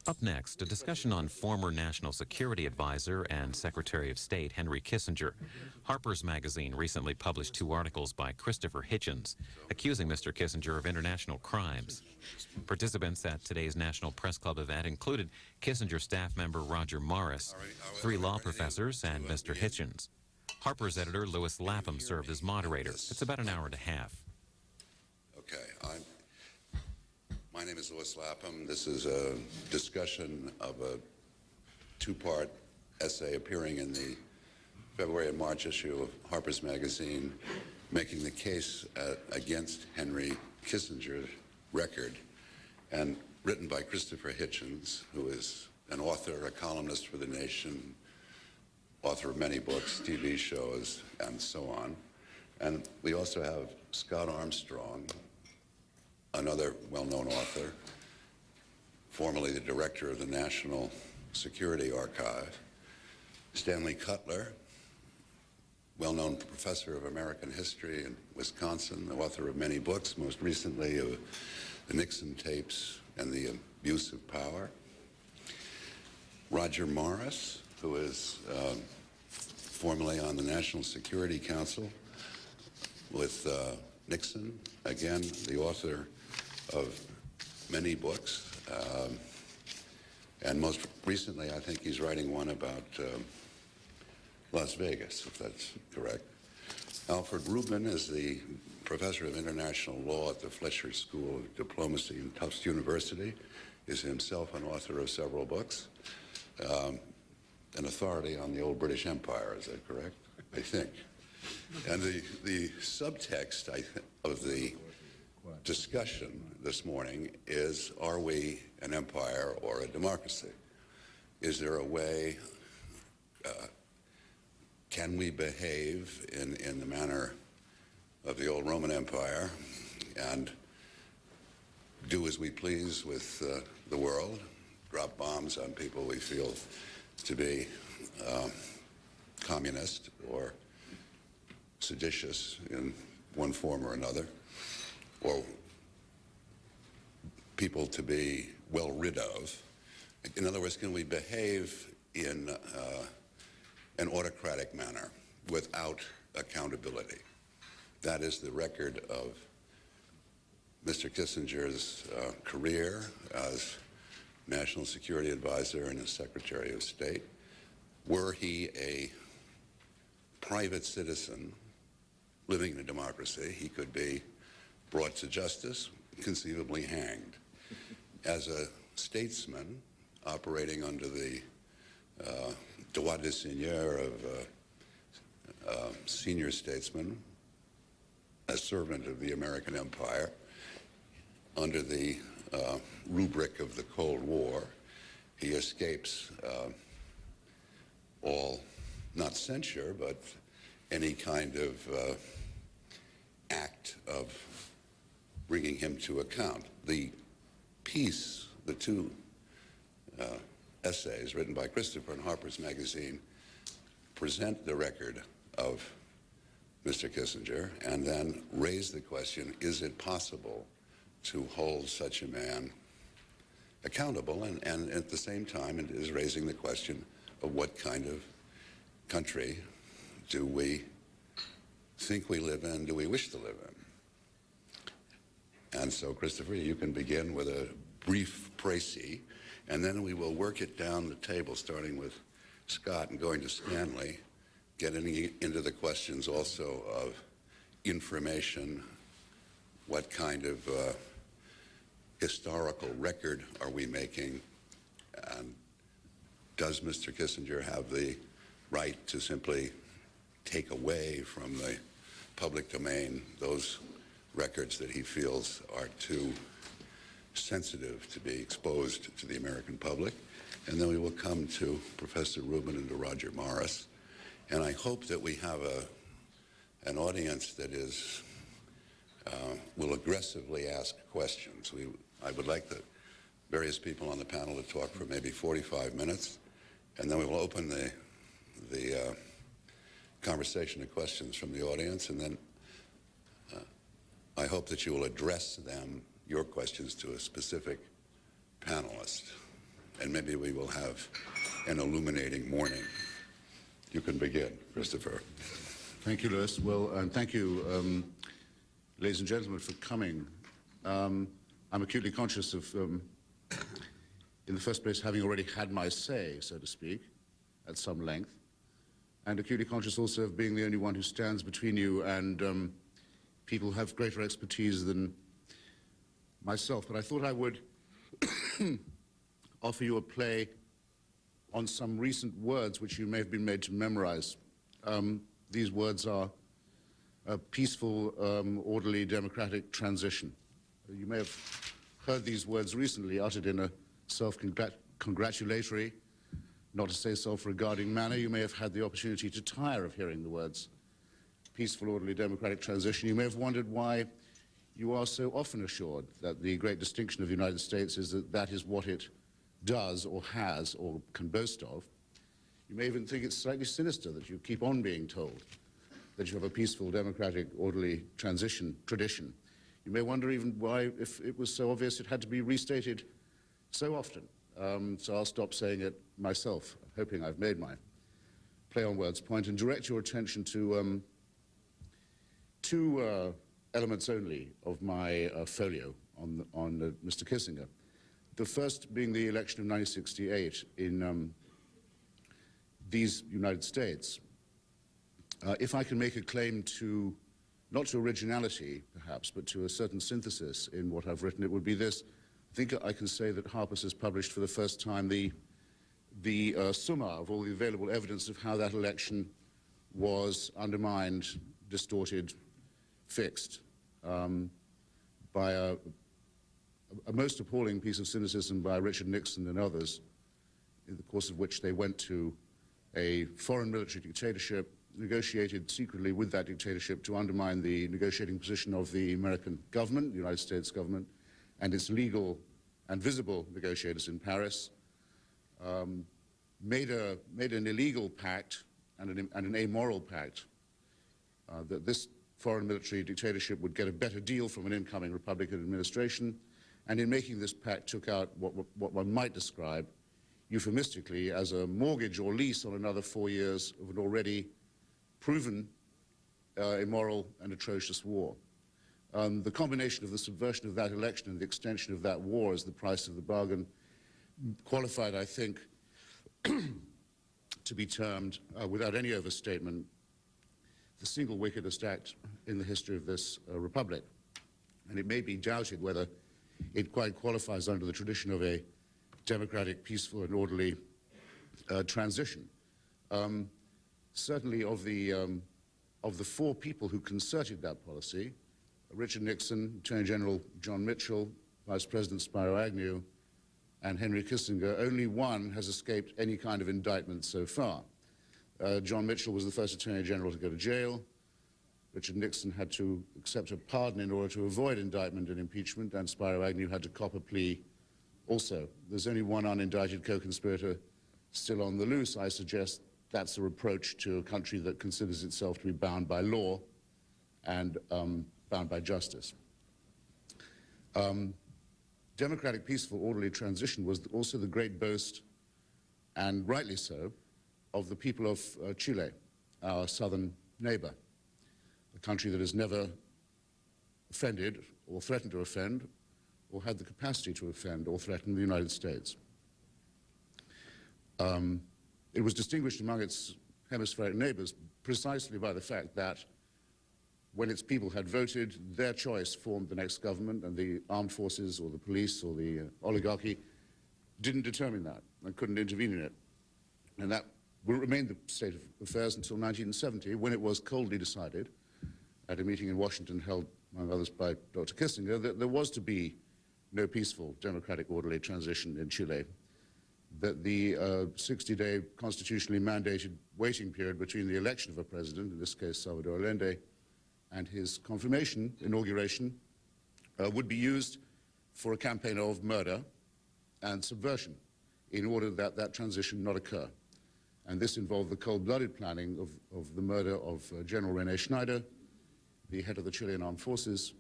Up next, a discussion on former National Security Advisor and Secretary of State Henry Kissinger. Harper's Magazine recently published 2 articles by Christopher Hitchens accusing Mr. Kissinger of international crimes. Participants at today's National Press Club event included Kissinger staff member Roger Morris, 3 law professors, and Mr. Hitchens. Harper's editor Louis Lapham served as moderator. It's about an hour and a half. Okay, my name is Louis Lapham. This is a discussion of a 2-part essay appearing in the February and March issue of Harper's Magazine, making the case against Henry Kissinger's record, and written by Christopher Hitchens, who is an author, a columnist for The Nation, author of many books, TV shows, and so on. And we also have Scott Armstrong, another well-known author, formerly the director of the National Security Archive, Stanley Cutler, well-known professor of American history in Wisconsin, the author of many books, most recently of the Nixon tapes and the abuse of power. Roger Morris, who is formerly on the National Security Council with Nixon, again, the author of many books, and most recently I think he's writing one about Las Vegas, if that's correct. Alfred Rubin is the professor of international law at the Fletcher School of Diplomacy in Tufts University, is himself an author of several books, an authority on the old British Empire, is that correct? I think. And the subtext of the discussion this morning is, are we an empire or a democracy? Is there a way, can we behave in the manner of the old Roman Empire and do as we please with the world, drop bombs on people we feel to be communist or seditious in one form or another, or people to be well rid of? In other words, can we behave in an autocratic manner without accountability? That is the record of Mr. Kissinger's career as National Security Advisor and as Secretary of State. Were he a private citizen living in a democracy, he could be brought to justice, conceivably hanged. As a statesman operating under the droit de seigneur of senior statesman, a servant of the American Empire, under the rubric of the Cold War, he escapes all, not censure, but any kind of act of bringing him to account. The piece, the 2 essays written by Christopher in Harper's Magazine present the record of Mr. Kissinger and then raise the question, is it possible to hold such a man accountable? And at the same time, it is raising the question of what kind of country do we think we live in, do we wish to live in? And so, Christopher, you can begin with a brief précis, and then we will work it down the table, starting with Scott and going to Stanley, getting into the questions also of information, what kind of historical record are we making, and does Mr. Kissinger have the right to simply take away from the public domain those records that he feels are too sensitive to be exposed to the American public? And then we will come to Professor Rubin and to Roger Morris. And I hope that we have an audience that is will aggressively ask questions. I would like the various people on the panel to talk for maybe 45 minutes, and then we will open the conversation to questions from the audience, and then I hope that you will address them, your questions, to a specific panelist. and maybe we will have an illuminating morning. You can begin, Christopher. Thank you, Louis. Well, and thank you, ladies and gentlemen, for coming. I'm acutely conscious of, in the first place, having already had my say, so to speak, at some length, and acutely conscious also of being the only one who stands between you and people who have greater expertise than myself. But I thought I would offer you a play on some recent words which you may have been made to memorize. These words are a peaceful, orderly, democratic transition. You may have heard these words recently uttered in a self-congratulatory, not to say self-regarding manner. You may have had the opportunity to tire of hearing the words peaceful, orderly, democratic transition. You may have wondered why you are so often assured that the great distinction of the United States is that that is what it does or has or can boast of. You may even think it's slightly sinister that you keep on being told that you have a peaceful, democratic, orderly transition tradition. You may wonder even why, if it was so obvious, it had to be restated so often. So I'll stop saying it myself, hoping I've made my play on words point, and direct your attention to two elements only of my folio on Mr. Kissinger. The first being the election of 1968 in these United States. If I can make a claim to, not to originality perhaps, but to a certain synthesis in what I've written, it would be this. I think I can say that Harper's has published for the first time the summa of all the available evidence of how that election was undermined, distorted, fixed by a most appalling piece of cynicism by Richard Nixon and others, in the course of which they went to a foreign military dictatorship, negotiated secretly with that dictatorship to undermine the negotiating position of the American government, the United States government, and its legal and visible negotiators in Paris, made an illegal pact and an amoral pact that this foreign military dictatorship would get a better deal from an incoming Republican administration, and in making this pact took out what one might describe euphemistically as a mortgage or lease on another 4 years of an already proven immoral and atrocious war. The combination of the subversion of that election and the extension of that war as the price of the bargain qualified, I think, to be termed, without any overstatement, the single wickedest act in the history of this republic. And it may be doubted whether it quite qualifies under the tradition of a democratic, peaceful, and orderly transition. Certainly of the four people who concerted that policy, Richard Nixon, Attorney General John Mitchell, Vice President Spiro Agnew, and Henry Kissinger, only one has escaped any kind of indictment so far. John Mitchell was the first Attorney General to go to jail. Richard Nixon had to accept a pardon in order to avoid indictment and impeachment, and Spiro Agnew had to cop a plea also. There's only one unindicted co-conspirator still on the loose. I suggest that's a reproach to a country that considers itself to be bound by law and bound by justice. Democratic, peaceful, orderly transition was also the great boast, and rightly so, of the people of Chile, our southern neighbor, a country that has never offended or threatened to offend or had the capacity to offend or threaten the United States. It was distinguished among its hemispheric neighbors precisely by the fact that when its people had voted, their choice formed the next government, and the armed forces or the police or the oligarchy didn't determine that and couldn't intervene in it. And that will remain the state of affairs until 1970, when it was coldly decided at a meeting in Washington held, among others, by Dr. Kissinger, that there was to be no peaceful, democratic, orderly transition in Chile, that the 60-day constitutionally mandated waiting period between the election of a president, in this case Salvador Allende, and his confirmation, inauguration, would be used for a campaign of murder and subversion in order that that transition not occur. And this involved the cold-blooded planning of the murder of General René Schneider, the head of the Chilean Armed Forces,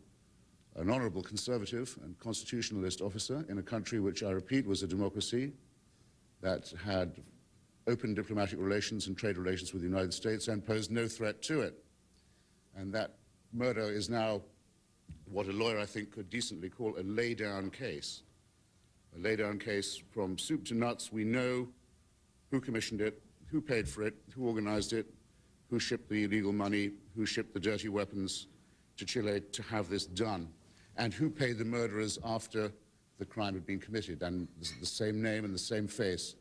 an honorable conservative and constitutionalist officer in a country which, I repeat, was a democracy, that had open diplomatic relations and trade relations with the United States and posed no threat to it. And that murder is now what a lawyer, I think, could decently call a lay-down case. A lay-down case from soup to nuts. We know who commissioned it, who paid for it, who organized it, who shipped the illegal money, who shipped the dirty weapons to Chile to have this done, and who paid the murderers after the crime had been committed. And the same name and the same face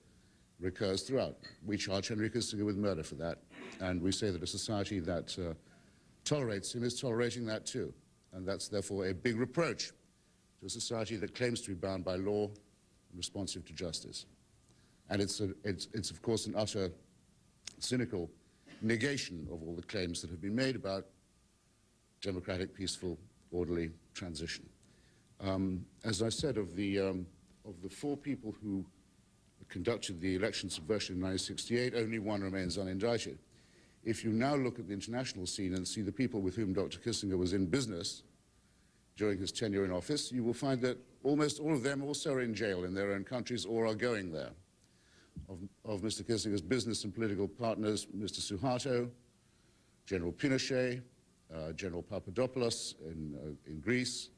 recurs throughout. We charge Henry Kissinger with murder for that, and we say that a society that tolerates him is tolerating that too. And that's therefore a big reproach to a society that claims to be bound by law and responsive to justice. And it's of course, an utter cynical negation of all the claims that have been made about democratic, peaceful, orderly transition. As I said, of the 4 people who conducted the election subversion in 1968, only 1 remains unindicted. If you now look at the international scene and see the people with whom Dr. Kissinger was in business during his tenure in office, you will find that almost all of them also are in jail in their own countries or are going there. Of Mr. Kissinger's business and political partners, Mr. Suharto, General Pinochet, General Papadopoulos in Greece,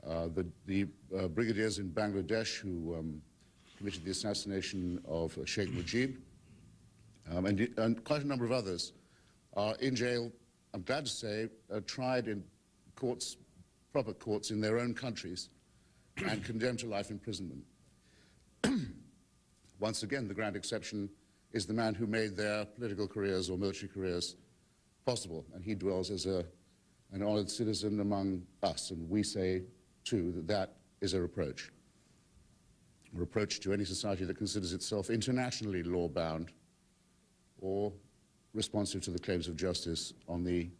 the brigadiers in Bangladesh who committed the assassination of Sheikh Mujib, and quite a number of others are in jail, I'm glad to say, tried in courts, proper courts in their own countries, and condemned to life imprisonment. Once again, the grand exception is the man who made their political careers or military careers possible, and he dwells as an honored citizen among us, and we say, too, that that is a reproach to any society that considers itself internationally law-bound or responsive to the claims of justice on the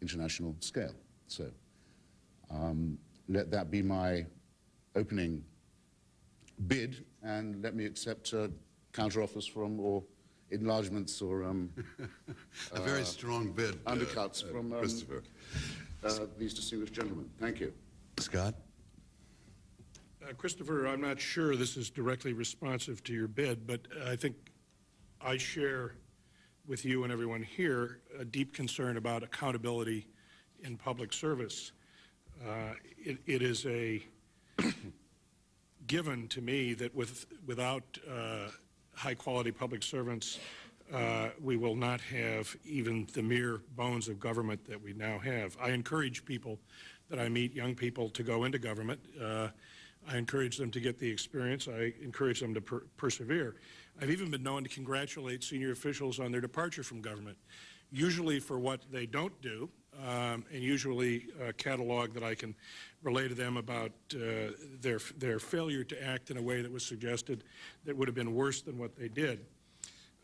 international scale. So let that be my opening bid, and let me accept counteroffers from, or enlargements, or a very strong bid, undercuts from Christopher. These distinguished gentlemen. Thank you. Scott? Christopher, I'm not sure this is directly responsive to your bid, but I think I share with you and everyone here a deep concern about accountability in public service. It is a given to me that without high-quality public servants, we will not have even the mere bones of government that we now have. I encourage people that I meet, young people, to go into government. I encourage them to get the experience. I encourage them to persevere. I've even been known to congratulate senior officials on their departure from government, usually for what they don't do, and usually a catalog that I can relay to them about their failure to act in a way that was suggested that would have been worse than what they did.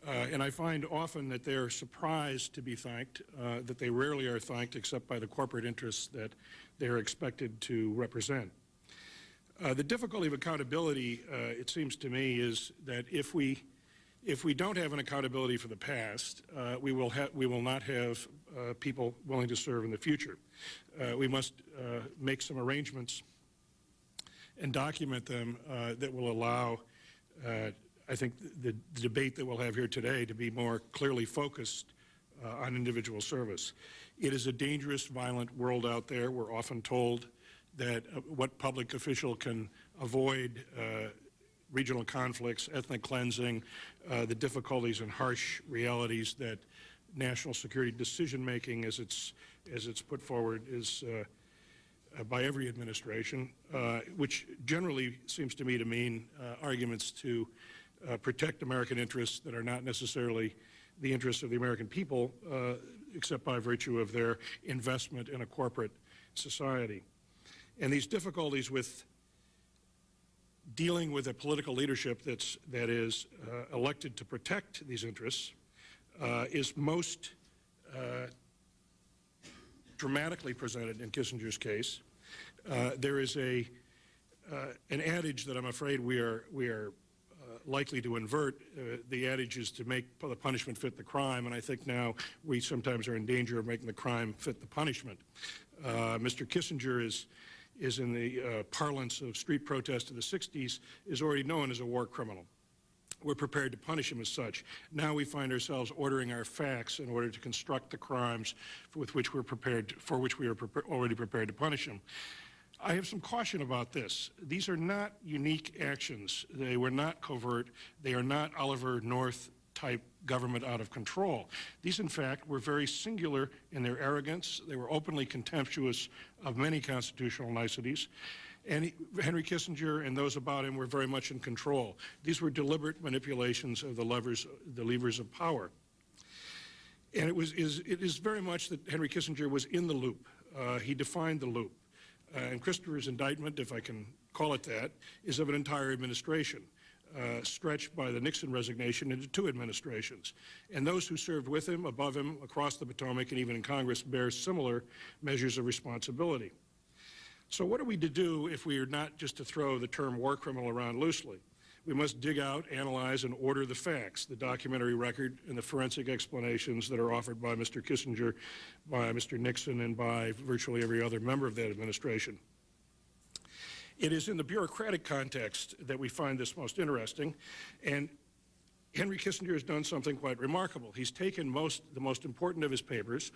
And I find often that they're surprised to be thanked, that they rarely are thanked except by the corporate interests that they're expected to represent. The difficulty of accountability, it seems to me, is that if we don't have an accountability for the past, we will not have people willing to serve in the future. We must make some arrangements and document them that will allow, I think, the debate that we'll have here today to be more clearly focused on individual service. It is a dangerous, violent world out there. We're often told that what public official can avoid regional conflicts, ethnic cleansing, the difficulties and harsh realities that national security decision-making, as it's put forward, is by every administration, which generally seems to me to mean arguments to protect American interests that are not necessarily the interests of the American people, except by virtue of their investment in a corporate society. And these difficulties with dealing with a political leadership that is elected to protect these interests is most dramatically presented in Kissinger's case. There is an adage that I'm afraid we are likely to invert. The adage is to make the punishment fit the crime, and I think now we sometimes are in danger of making the crime fit the punishment. Mr. Kissinger is in the parlance of street protest of the 60s, is already known as a war criminal. we're prepared to punish him as such. Now we find ourselves ordering our facts in order to construct the crimes with which we're prepared, for which we are already prepared to punish him. I have some caution about this. These are not unique actions. They were not covert. They are not Oliver North type government out of control. These, in fact, were very singular in their arrogance. They were openly contemptuous of many constitutional niceties. And Henry Kissinger and those about him were very much in control. These were deliberate manipulations of the levers of power. And it is very much that Henry Kissinger was in the loop. He defined the loop. And Christopher's indictment, if I can call it that, is of an entire administration, stretched by the Nixon resignation into 2 administrations. And those who served with him, above him, across the Potomac, and even in Congress, bear similar measures of responsibility. So what are we to do if we are not just to throw the term war criminal around loosely? We must dig out, analyze, and order the facts, the documentary record, and the forensic explanations that are offered by Mr. Kissinger, by Mr. Nixon, and by virtually every other member of that administration. It is in the bureaucratic context that we find this most interesting, and Henry Kissinger has done something quite remarkable. He's taken the most important of his papers,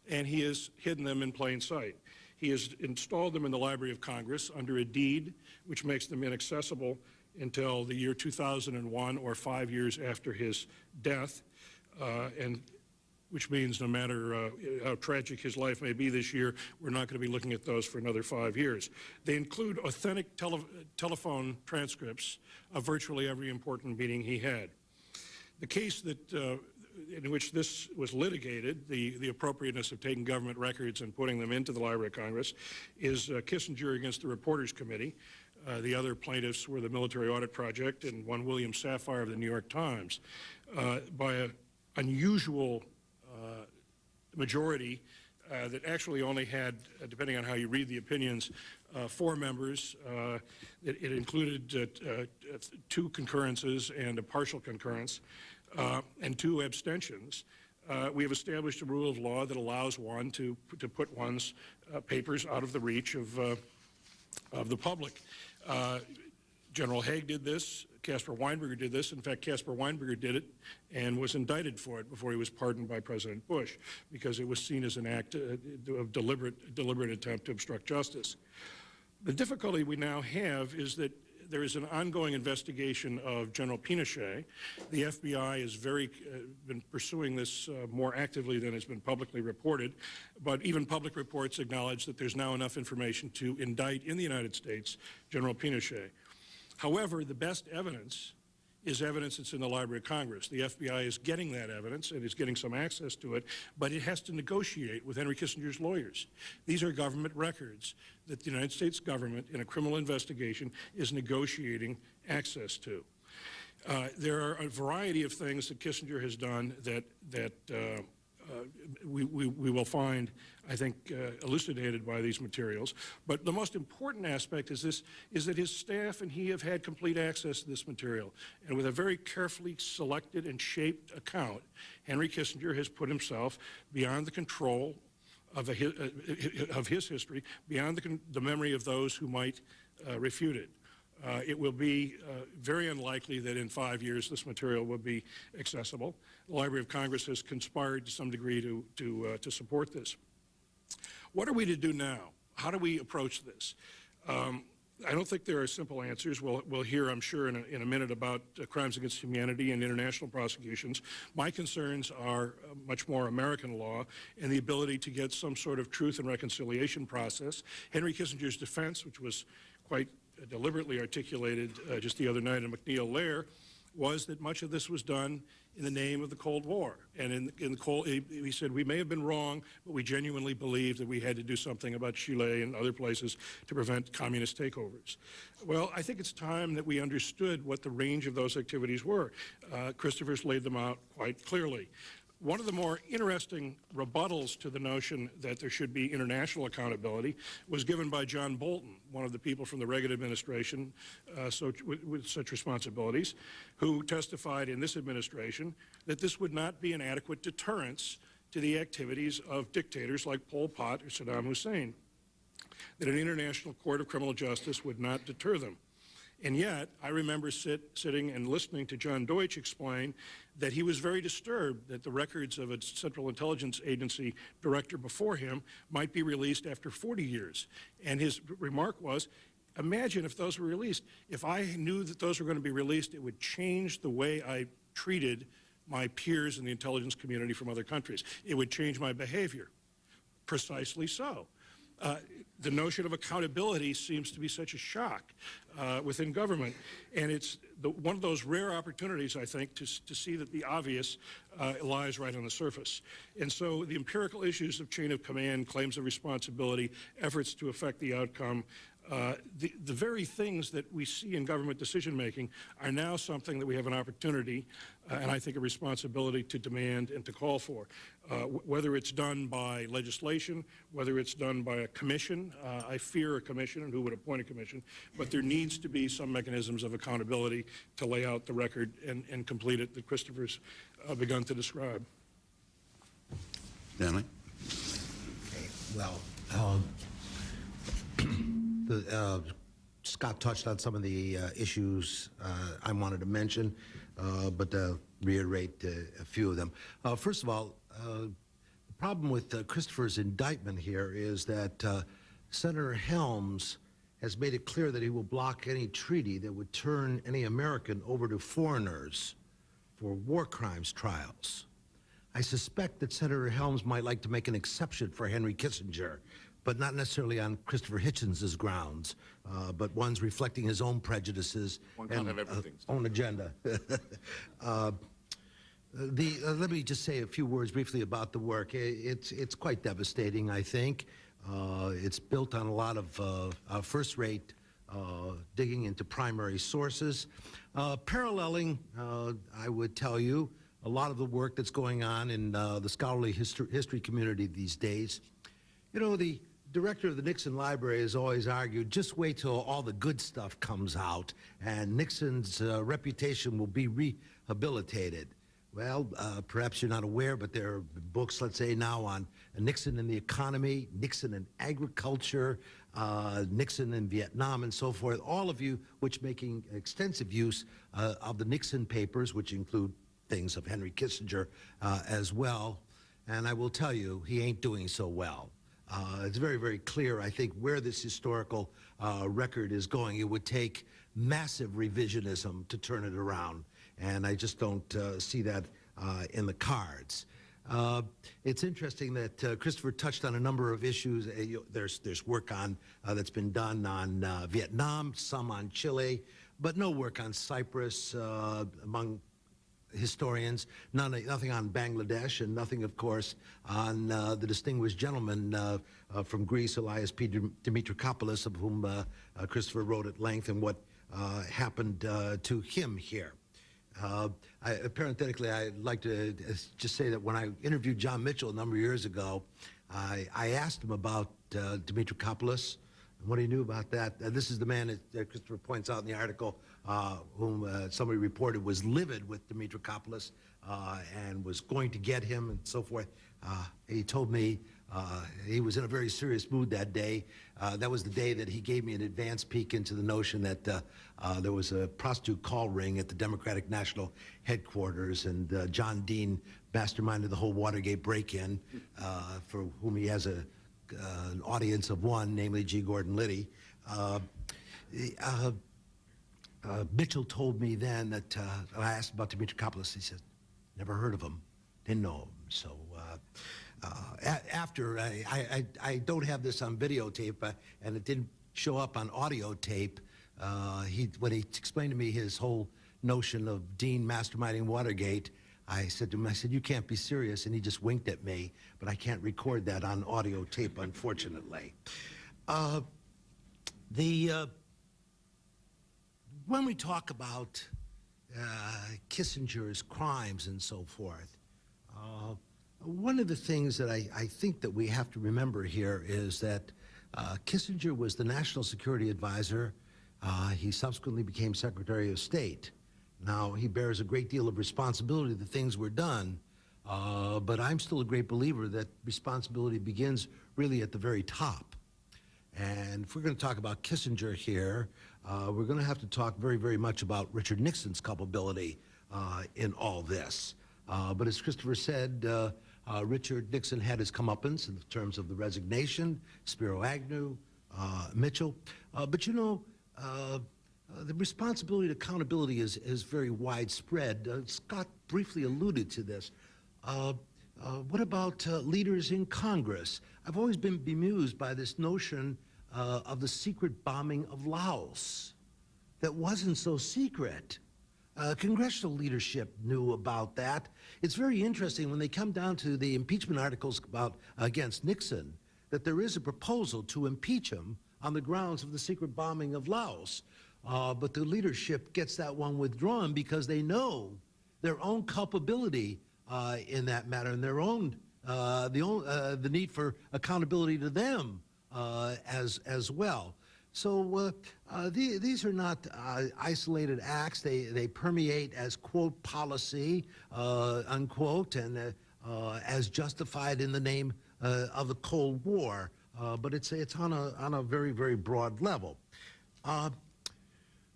and he has hidden them in plain sight. He has installed them in the Library of Congress under a deed which makes them inaccessible until the year 2001, or 5 years after his death, and which means no matter how tragic his life may be this year, we're not going to be looking at those for another 5 years. They include authentic telephone transcripts of virtually every important meeting he had. The case that in which this was litigated, the appropriateness of taking government records and putting them into the Library of Congress, is Kissinger against the Reporters Committee. The other plaintiffs were the Military Audit Project and one William Safire of the New York Times. By an unusual majority that actually only had, depending on how you read the opinions, 4 members. It included 2 concurrences and a partial concurrence, and 2 abstentions. We have established a rule of law that allows one to put one's papers out of the reach of the public. General Haig did this. Caspar Weinberger did this. In fact, Caspar Weinberger did it and was indicted for it before he was pardoned by President Bush, because it was seen as an act of deliberate attempt to obstruct justice. The difficulty we now have is that there is an ongoing investigation of General Pinochet. The FBI has been pursuing this more actively than has been publicly reported, but even public reports acknowledge that there's now enough information to indict in the United States General Pinochet. However, the best evidence is evidence that's in the Library of Congress. The FBI is getting that evidence and is getting some access to it, but it has to negotiate with Henry Kissinger's lawyers. These are government records that the United States government, in a criminal investigation, is negotiating access to. There are a variety of things that Kissinger has done that we will find, I think, elucidated by these materials. But the most important aspect is that his staff and he have had complete access to this material. And with a very carefully selected and shaped account, Henry Kissinger has put himself beyond the control of his history, beyond the memory of those who might refute it. It will be very unlikely that in 5 years this material will be accessible. The Library of Congress has conspired to some degree to support this. What are we to do now? How do we approach this? I don't think there are simple answers. We'll hear, I'm sure, in a minute about crimes against humanity and international prosecutions. My concerns are much more American law and the ability to get some sort of truth and reconciliation process. Henry Kissinger's defense, which was quite deliberately articulated just the other night in McNeil-Lair, was that much of this was done in the name of the Cold War. And in the Cold, he said, we may have been wrong, but we genuinely believed that we had to do something about Chile and other places to prevent communist takeovers. Well, I think it's time that we understood what the range of those activities were. Christopher's laid them out quite clearly. One of the more interesting rebuttals to the notion that there should be international accountability was given by John Bolton, one of the people from the Reagan administration with such responsibilities, who testified in this administration that this would not be an adequate deterrence to the activities of dictators like Pol Pot or Saddam Hussein, that an international court of criminal justice would not deter them. And yet, I remember sitting and listening to John Deutsch explain that he was very disturbed that the records of a Central Intelligence Agency director before him might be released after 40 years. And his remark was, imagine if those were released. If I knew that those were going to be released, it would change the way I treated my peers in the intelligence community from other countries. It would change my behavior. Precisely so. The notion of accountability seems to be such a shock within government, and it's one of those rare opportunities, I think, to see that the obvious lies right on the surface. And so the empirical issues of chain of command, claims of responsibility, efforts to affect the outcome, the very things that we see in government decision-making are now something that we have an opportunity and I think a responsibility to demand and to call for. Whether it's done by legislation, whether it's done by a commission, I fear a commission and who would appoint a commission, but there needs to be some mechanisms of accountability to lay out the record and complete it that Christopher's begun to describe. Stanley? Okay, well, Scott touched on some of the issues I wanted to mention, but reiterate a few of them. First of all, the problem with Christopher's indictment here is that Senator Helms has made it clear that he will block any treaty that would turn any American over to foreigners for war crimes trials. I suspect that Senator Helms might like to make an exception for Henry Kissinger, but not necessarily on Christopher Hitchens' grounds, but ones reflecting his own prejudices and own agenda. Let me just say a few words briefly about the work. It's quite devastating, I think. It's built on a lot of first-rate digging into primary sources, paralleling, I would tell you, a lot of the work that's going on in the scholarly history community these days. You know, the director of the Nixon Library has always argued, just wait till all the good stuff comes out and Nixon's reputation will be rehabilitated. Well, perhaps you're not aware, but there are books, let's say now, on Nixon and the economy, Nixon and agriculture, Nixon in Vietnam, and so forth, all of you which making extensive use of the Nixon papers, which include things of Henry Kissinger as well. And I will tell you, he ain't doing so well. It's very, very clear, I think, where this historical record is going. It would take massive revisionism to turn it around, and I just don't see that in the cards. It's interesting that Christopher touched on a number of issues. There's work on that's been done on Vietnam, some on Chile, but no work on Cyprus among historians, nothing on Bangladesh, and nothing, of course, on the distinguished gentleman from Greece, Elias P. Dimitrakopoulos, of whom Christopher wrote at length, and what happened to him here. Parenthetically, I'd like to just say that when I interviewed John Mitchell a number of years ago, I asked him about Dimitrakopoulos and what he knew about that. This is the man that Christopher points out in the article, whom somebody reported was livid with Dimitrakopoulos and was going to get him and so forth. He told me he was in a very serious mood that day. That was the day that he gave me an advance peek into the notion that there was a prostitute call ring at the Democratic National Headquarters, and John Dean masterminded the whole Watergate break-in, for whom he has an audience of one, namely G. Gordon Liddy. Mitchell told me then that I asked about Dimitrakopoulos. He said, never heard of him, didn't know him. So after, I don't have this on videotape, and it didn't show up on audio tape. When he explained to me his whole notion of Dean masterminding Watergate, I said to him, I said, you can't be serious, and he just winked at me, but I can't record that on audio tape, unfortunately. When we talk about Kissinger's crimes and so forth, one of the things that I think that we have to remember here is that Kissinger was the National Security Advisor. He subsequently became Secretary of State. Now, he bears a great deal of responsibility that things were done, but I'm still a great believer that responsibility begins really at the very top. And if we're going to talk about Kissinger here, we're going to have to talk very, very much about Richard Nixon's culpability in all this. But as Christopher said, Richard Nixon had his comeuppance in terms of the resignation, Spiro Agnew, Mitchell. But you know, the responsibility and accountability is very widespread. Scott briefly alluded to this. What about leaders in Congress? I've always been bemused by this notion of the secret bombing of Laos that wasn't so secret. Congressional leadership knew about that. It's very interesting when they come down to the impeachment articles against Nixon that there is a proposal to impeach him on the grounds of the secret bombing of Laos. But the leadership gets that one withdrawn because they know their own culpability in that matter and their own the need for accountability to them as well. So these are not isolated acts. They permeate as, quote, policy, unquote, and as justified in the name of the Cold War. But it's on a very, very broad level.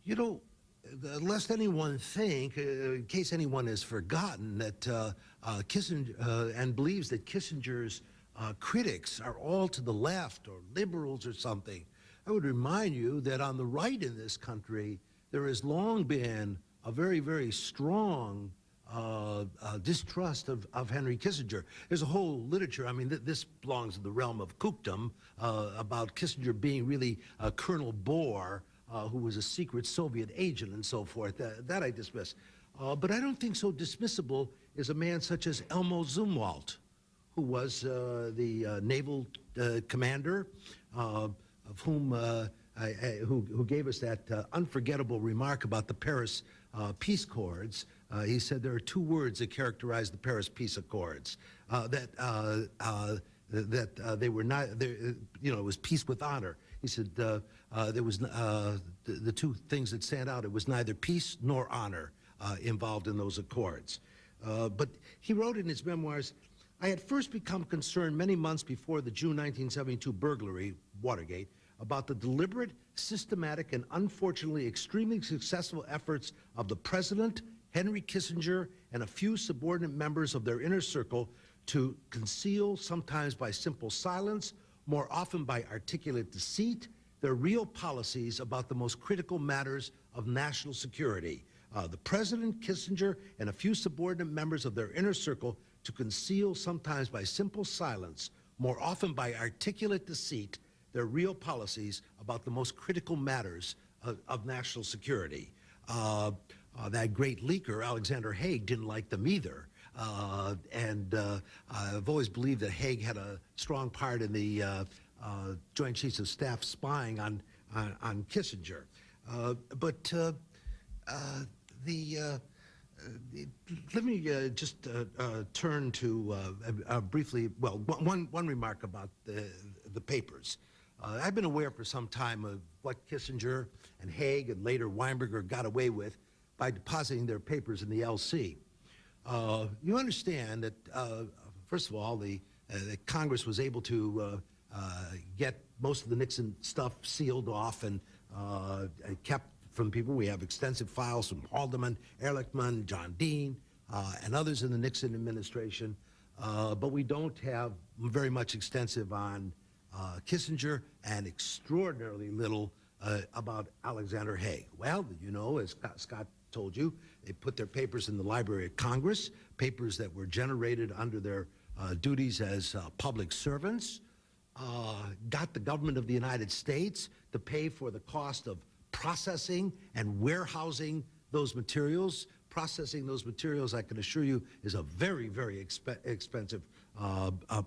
You know, lest anyone think, in case anyone has forgotten, that Kissinger and believes that Kissinger's critics are all to the left or liberals or something, I would remind you that on the right in this country, there has long been a very, very strong distrust of Henry Kissinger. There's a whole literature, I mean, this belongs in the realm of kookdom, about Kissinger being really Colonel Bohr, who was a secret Soviet agent and so forth. That I dismiss. But I don't think so dismissible is a man such as Elmo Zumwalt, who was the naval commander, of whom who gave us that unforgettable remark about the Paris peace accords. He said there are two words that characterize the Paris peace accords: that they were not, you know, it was peace with honor. He said there was the two things that stand out. It was neither peace nor honor involved in those accords. But he wrote in his memoirs, "I had first become concerned many months before the June 1972 burglary, Watergate, about the deliberate, systematic, and unfortunately extremely successful efforts of the President, Henry Kissinger, and a few subordinate members of their inner circle to conceal, sometimes by simple silence, more often by articulate deceit, their real policies about the most critical matters of national security. The President, Kissinger, and a few subordinate members of their inner circle to conceal, sometimes by simple silence, more often by articulate deceit, their real policies about the most critical matters of national security." That great leaker, Alexander Haig, didn't like them either. I've always believed that Haig had a strong part in the Joint Chiefs of Staff spying on Kissinger. Let me just turn to briefly, well, one remark about the papers. I've been aware for some time of what Kissinger and Haig and later Weinberger got away with by depositing their papers in the LC. You understand that, first of all, the Congress was able to get most of the Nixon stuff sealed off and kept from people. We have extensive files from Haldeman, Ehrlichman, John Dean, and others in the Nixon administration, but we don't have very much extensive on Kissinger and extraordinarily little about Alexander Haig. Well, you know, as Scott told you, they put their papers in the Library of Congress, papers that were generated under their duties as public servants, got the government of the United States to pay for the cost of processing and warehousing those materials. Processing those materials, I can assure you, is a very, very expensive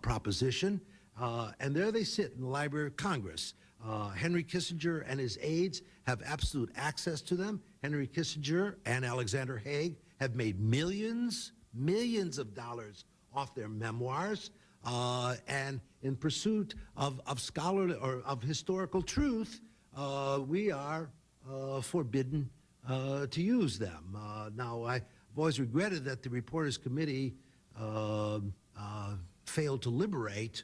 proposition. And there they sit in the Library of Congress. Henry Kissinger and his aides have absolute access to them. Henry Kissinger and Alexander Haig have made millions of dollars off their memoirs. And in pursuit of scholarly or of historical truth, we are forbidden to use them. Now, I've always regretted that the Reporters Committee failed to liberate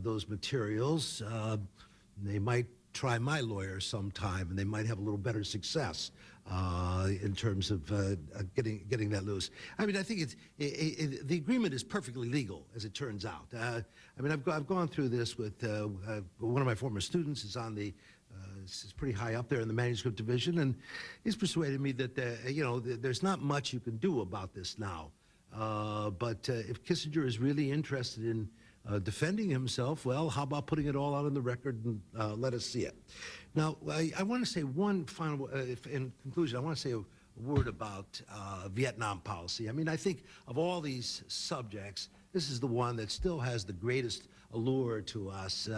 those materials. They might try my lawyer sometime, and they might have a little better success in terms of getting that loose. I mean, I think the agreement is perfectly legal, as it turns out. I mean, I've gone through this with one of my former students. Is on the is pretty high up there in the manuscript division, and he's persuaded me that you know, there's not much you can do about this now. But if Kissinger is really interested in defending himself, well, how about putting it all out on the record and let us see it? Now, I want to say one final, in conclusion, I want to say a word about Vietnam policy. I mean, I think of all these subjects, this is the one that still has the greatest allure to us.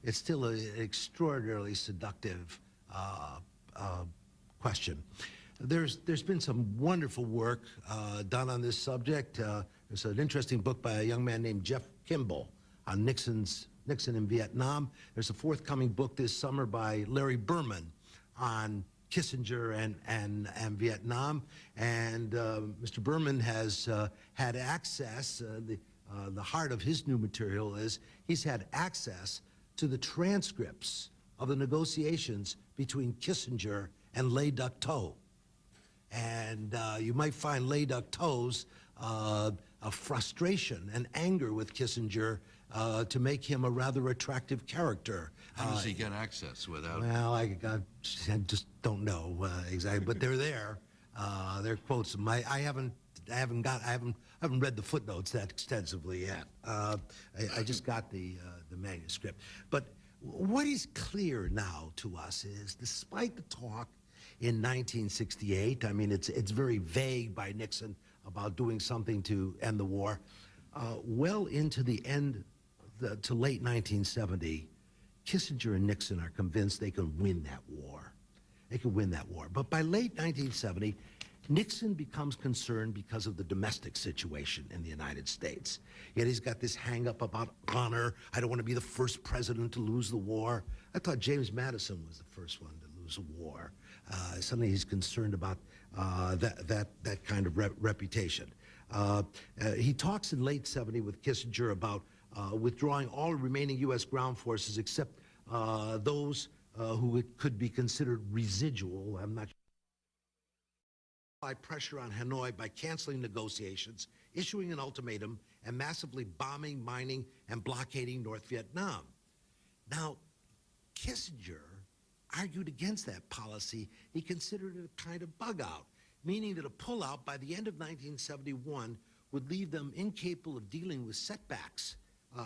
It's still an extraordinarily seductive question. There's been some wonderful work done on this subject. There's an interesting book by a young man named Jeff Kimball on Nixon in Vietnam. There's a forthcoming book this summer by Larry Berman on Kissinger and Vietnam. And Mr. Berman has had access, the heart of his new material is he's had access to the transcripts of the negotiations between Kissinger and Le Duc Tho. And you might find Le Duc Tho's a frustration and anger with Kissinger to make him a rather attractive character. How does he get access without? Well, I just don't know exactly, but they're there. They're quotes. I haven't read the footnotes that extensively yet. I just got the manuscript. But what is clear now to us is, despite the talk in 1968, I mean, it's very vague by Nixon about doing something to end the war. Well into the end, to late 1970, Kissinger and Nixon are convinced they can win that war. They can win that war. But by late 1970, Nixon becomes concerned because of the domestic situation in the United States. Yet he's got this hang-up about honor. I don't want to be the first president to lose the war. I thought James Madison was the first one to lose a war. Suddenly he's concerned about that kind of reputation. He talks in late 70 with Kissinger about withdrawing all remaining U.S. ground forces except those who could be considered residual. I'm not by pressure on Hanoi by canceling negotiations, issuing an ultimatum, and massively bombing, mining, and blockading North Vietnam. Now, Kissinger argued against that policy. He considered it a kind of bug out, meaning that a pullout by the end of 1971 would leave them incapable of dealing with setbacks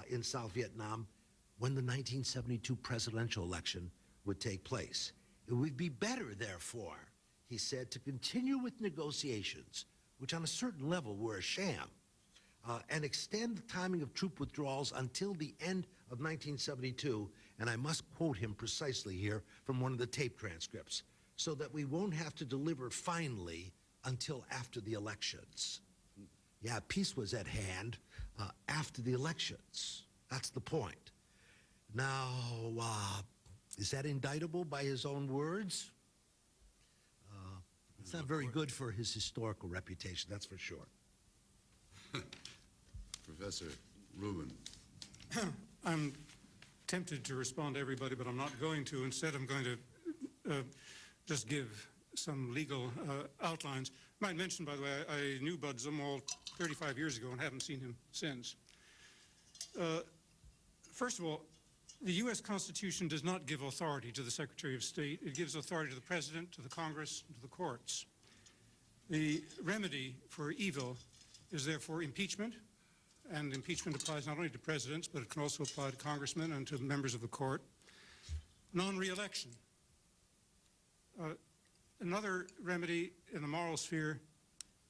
in South Vietnam when the 1972 presidential election would take place. It would be better, therefore, he said, to continue with negotiations, which on a certain level were a sham, and extend the timing of troop withdrawals until the end of 1972, and I must quote him precisely here from one of the tape transcripts, so that we won't have to deliver finally until after the elections. Yeah, peace was at hand after the elections. That's the point. Now, is that indictable by his own words? It's not very good for his historical reputation, that's for sure. Professor Rubin. I'm tempted to respond to everybody, but I'm not going to. Instead, I'm going to just give some legal outlines. I might mention, by the way, I knew Bud Zumwalt 35 years ago and haven't seen him since. First of all, the U.S. Constitution does not give authority to the Secretary of State. It gives authority to the President, to the Congress, and to the courts. The remedy for evil is therefore impeachment, and impeachment applies not only to presidents, but it can also apply to congressmen and to members of the court. Non-re-election. Another remedy in the moral sphere,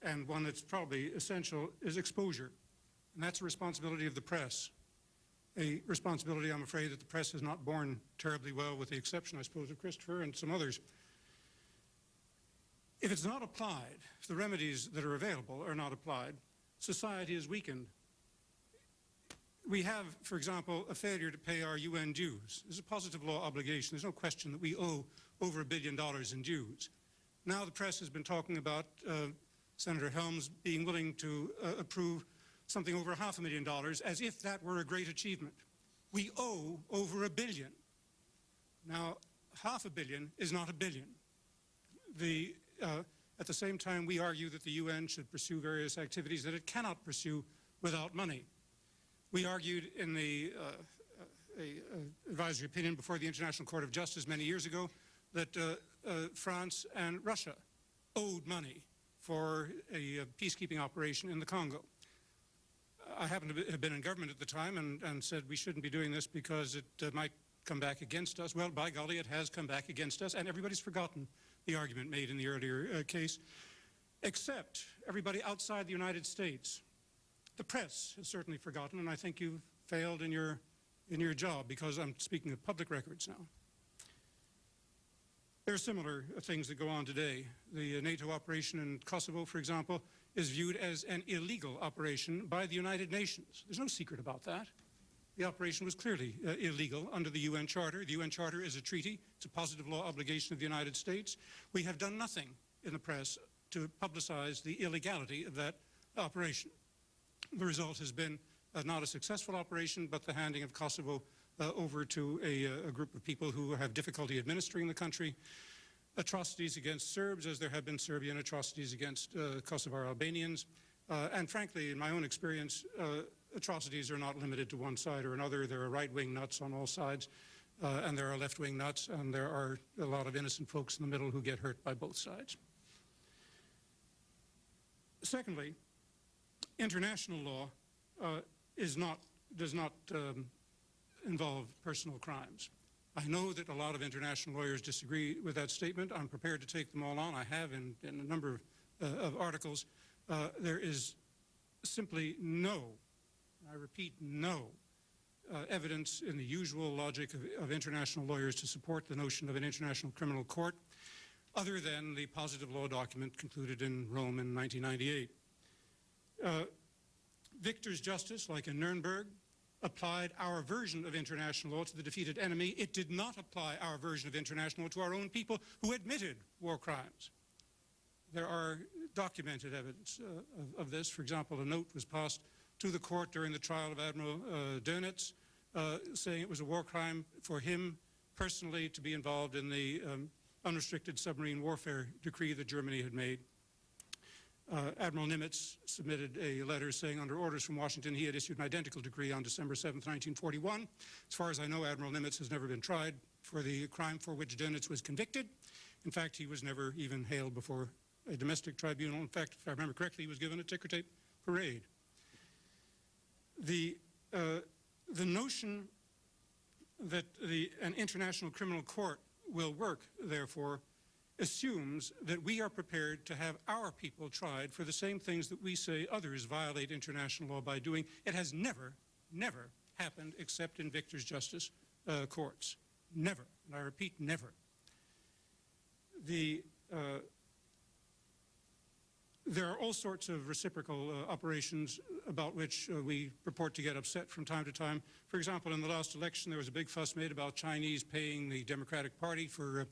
and one that's probably essential, is exposure. And that's a responsibility of the press. A responsibility, I'm afraid, that the press has not borne terribly well, with the exception, I suppose, of Christopher and some others. If it's not applied, if the remedies that are available are not applied, society is weakened. We have, for example, a failure to pay our UN dues. There's a positive law obligation. There's no question that we owe over $1 billion in dues. Now the press has been talking about Senator Helms being willing to approve something over $500,000, as if that were a great achievement. We owe over $1 billion. Now, $500 million is not $1 billion. At the same time, we argue that the UN should pursue various activities that it cannot pursue without money. We argued in the advisory opinion before the International Court of Justice many years ago that France and Russia owed money for a peacekeeping operation in the Congo. I happened to have been in government at the time and said we shouldn't be doing this because it might come back against us. Well, by golly, it has come back against us, and everybody's forgotten the argument made in the earlier case, except everybody outside the United States. The press has certainly forgotten, and I think you've failed in your job, because I'm speaking of public records now. There are similar things that go on today. The NATO operation in Kosovo, for example, is viewed as an illegal operation by the United Nations. There's no secret about that. The operation was clearly illegal under the UN Charter. The UN Charter is a treaty. It's a positive law obligation of the United States. We have done nothing in the press to publicize the illegality of that operation. The result has been not a successful operation, but the handing of Kosovo over to a group of people who have difficulty administering the country. Atrocities against Serbs, as there have been Serbian atrocities against Kosovar Albanians. And frankly, in my own experience, atrocities are not limited to one side or another. There are right-wing nuts on all sides, and there are left-wing nuts, and there are a lot of innocent folks in the middle who get hurt by both sides. Secondly, international law does not involve personal crimes. I know that a lot of international lawyers disagree with that statement. I'm prepared to take them all on. I have in a number of articles. There is simply no, I repeat, no evidence in the usual logic of international lawyers to support the notion of an international criminal court, other than the positive law document concluded in Rome in 1998. Victor's justice, like in Nuremberg, applied our version of international law to the defeated enemy. It did not apply our version of international law to our own people who admitted war crimes. There are documented evidence of this. For example, a note was passed to the court during the trial of Admiral Dönitz, saying it was a war crime for him personally to be involved in the unrestricted submarine warfare decree that Germany had made. Admiral Nimitz submitted a letter saying under orders from Washington he had issued an identical decree on December 7th, 1941. As far as I know, Admiral Nimitz has never been tried for the crime for which Dönitz was convicted. In fact, he was never even hailed before a domestic tribunal. In fact, if I remember correctly, he was given a ticker tape parade. The notion that an international criminal court will work, therefore, assumes that we are prepared to have our people tried for the same things that we say others violate international law by doing. It has never, never happened except in Victor's justice courts. Never. And I repeat, never. There are all sorts of reciprocal operations about which we purport to get upset from time to time. For example, in the last election, there was a big fuss made about Chinese paying the Democratic Party for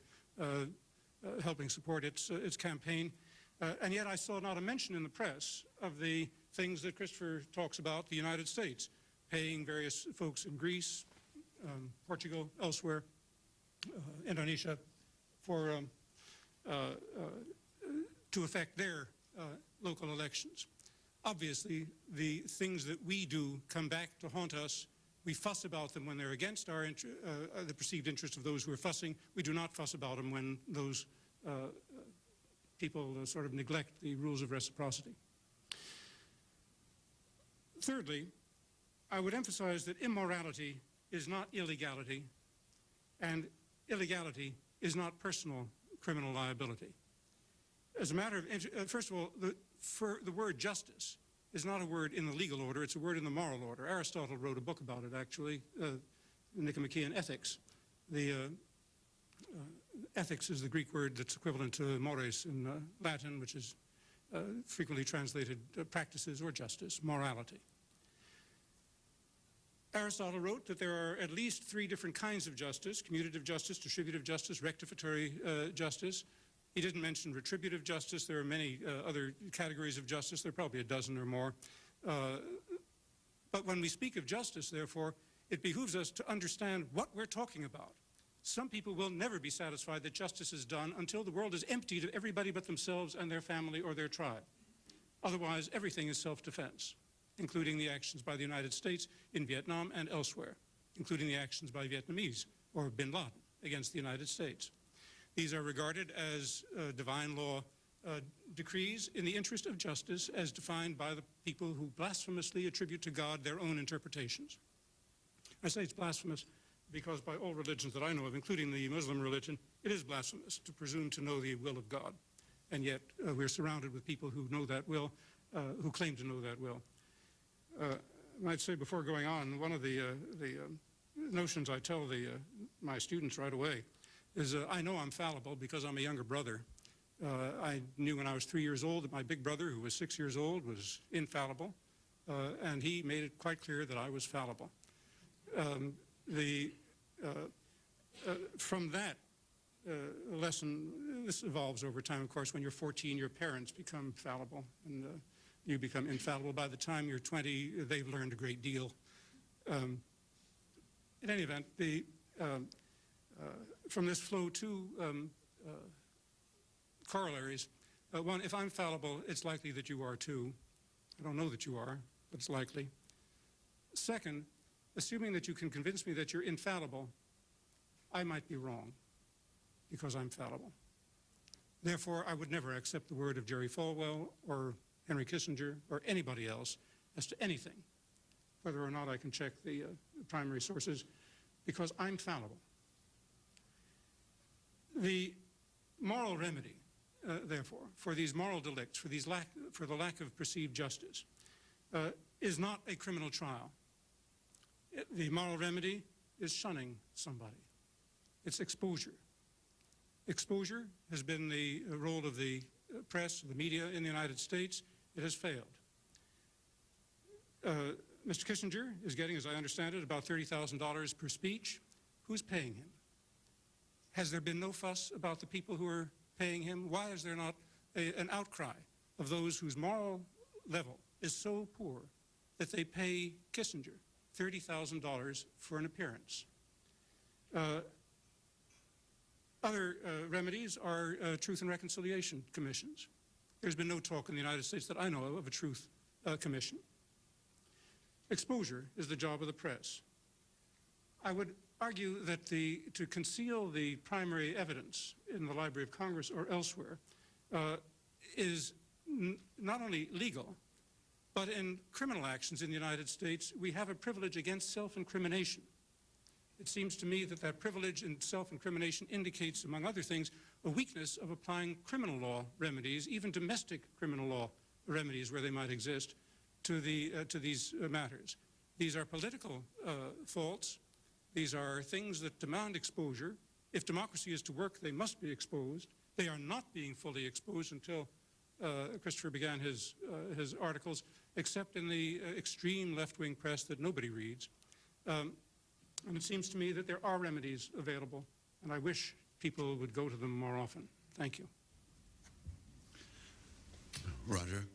helping support its campaign. And yet I saw not a mention in the press of the things that Christopher talks about, the United States, paying various folks in Greece, Portugal, elsewhere, Indonesia, for to affect their local elections. Obviously, the things that we do come back to haunt us. We fuss about them when they're against our the perceived interest of those who are fussing. We do not fuss about them when those people sort of neglect the rules of reciprocity. Thirdly, I would emphasize that immorality is not illegality, and illegality is not personal criminal liability. As a matter of, first of all, the word justice is not a word in the legal order, it's a word in the moral order. Aristotle wrote a book about it, actually, Nicomachean Ethics. Ethics is the Greek word that's equivalent to mores in Latin, which is frequently translated practices or justice, morality. Aristotle wrote that there are at least 3 different kinds of justice: commutative justice, distributive justice, rectificatory justice. He didn't mention retributive justice. There are many other categories of justice. There are probably a dozen or more. But when we speak of justice, therefore, it behooves us to understand what we're talking about. Some people will never be satisfied that justice is done until the world is emptied of everybody but themselves and their family or their tribe. Otherwise, everything is self-defense, including the actions by the United States in Vietnam and elsewhere, including the actions by Vietnamese or bin Laden against the United States. These are regarded as divine law decrees in the interest of justice as defined by the people who blasphemously attribute to God their own interpretations. I say it's blasphemous because by all religions that I know of, including the Muslim religion, it is blasphemous to presume to know the will of God. And yet we're surrounded with people who know that will, who claim to know that will. I might say before going on, one of the notions I tell my students right away is I know I'm fallible because I'm a younger brother. I knew when I was 3 years old that my big brother, who was 6 years old, was infallible, and he made it quite clear that I was fallible. From that lesson, this evolves over time, of course. When you're 14, your parents become fallible, and you become infallible. By the time you're 20, they've learned a great deal. In any event, from this flow two corollaries. One, if I'm fallible, it's likely that you are too. I don't know that you are, but it's likely. Second, assuming that you can convince me that you're infallible, I might be wrong because I'm fallible. Therefore, I would never accept the word of Jerry Falwell or Henry Kissinger or anybody else as to anything, whether or not I can check the primary sources, because I'm fallible. The moral remedy, therefore, for these moral delicts, for the lack of perceived justice, is not a criminal trial. The moral remedy is shunning somebody. It's exposure. Exposure has been the role of the press, the media in the United States. It has failed. Mr. Kissinger is getting, as I understand it, about $30,000 per speech. Who's paying him? Has there been no fuss about the people who are paying him? Why is there not an outcry of those whose moral level is so poor that they pay Kissinger $30,000 for an appearance? Other remedies are truth and reconciliation commissions. There's been no talk in the United States that I know of a truth commission. Exposure is the job of the press. I would argue that to conceal the primary evidence in the Library of Congress or elsewhere is not only legal, but in criminal actions in the United States, we have a privilege against self-incrimination. It seems to me that that privilege in self-incrimination indicates, among other things, a weakness of applying criminal law remedies, even domestic criminal law remedies where they might exist, to these matters. These are political faults. These are things that demand exposure. If democracy is to work, they must be exposed. They are not being fully exposed until Christopher began his articles, except in the extreme left-wing press that nobody reads. And it seems to me that there are remedies available, and I wish people would go to them more often. Thank you. Roger.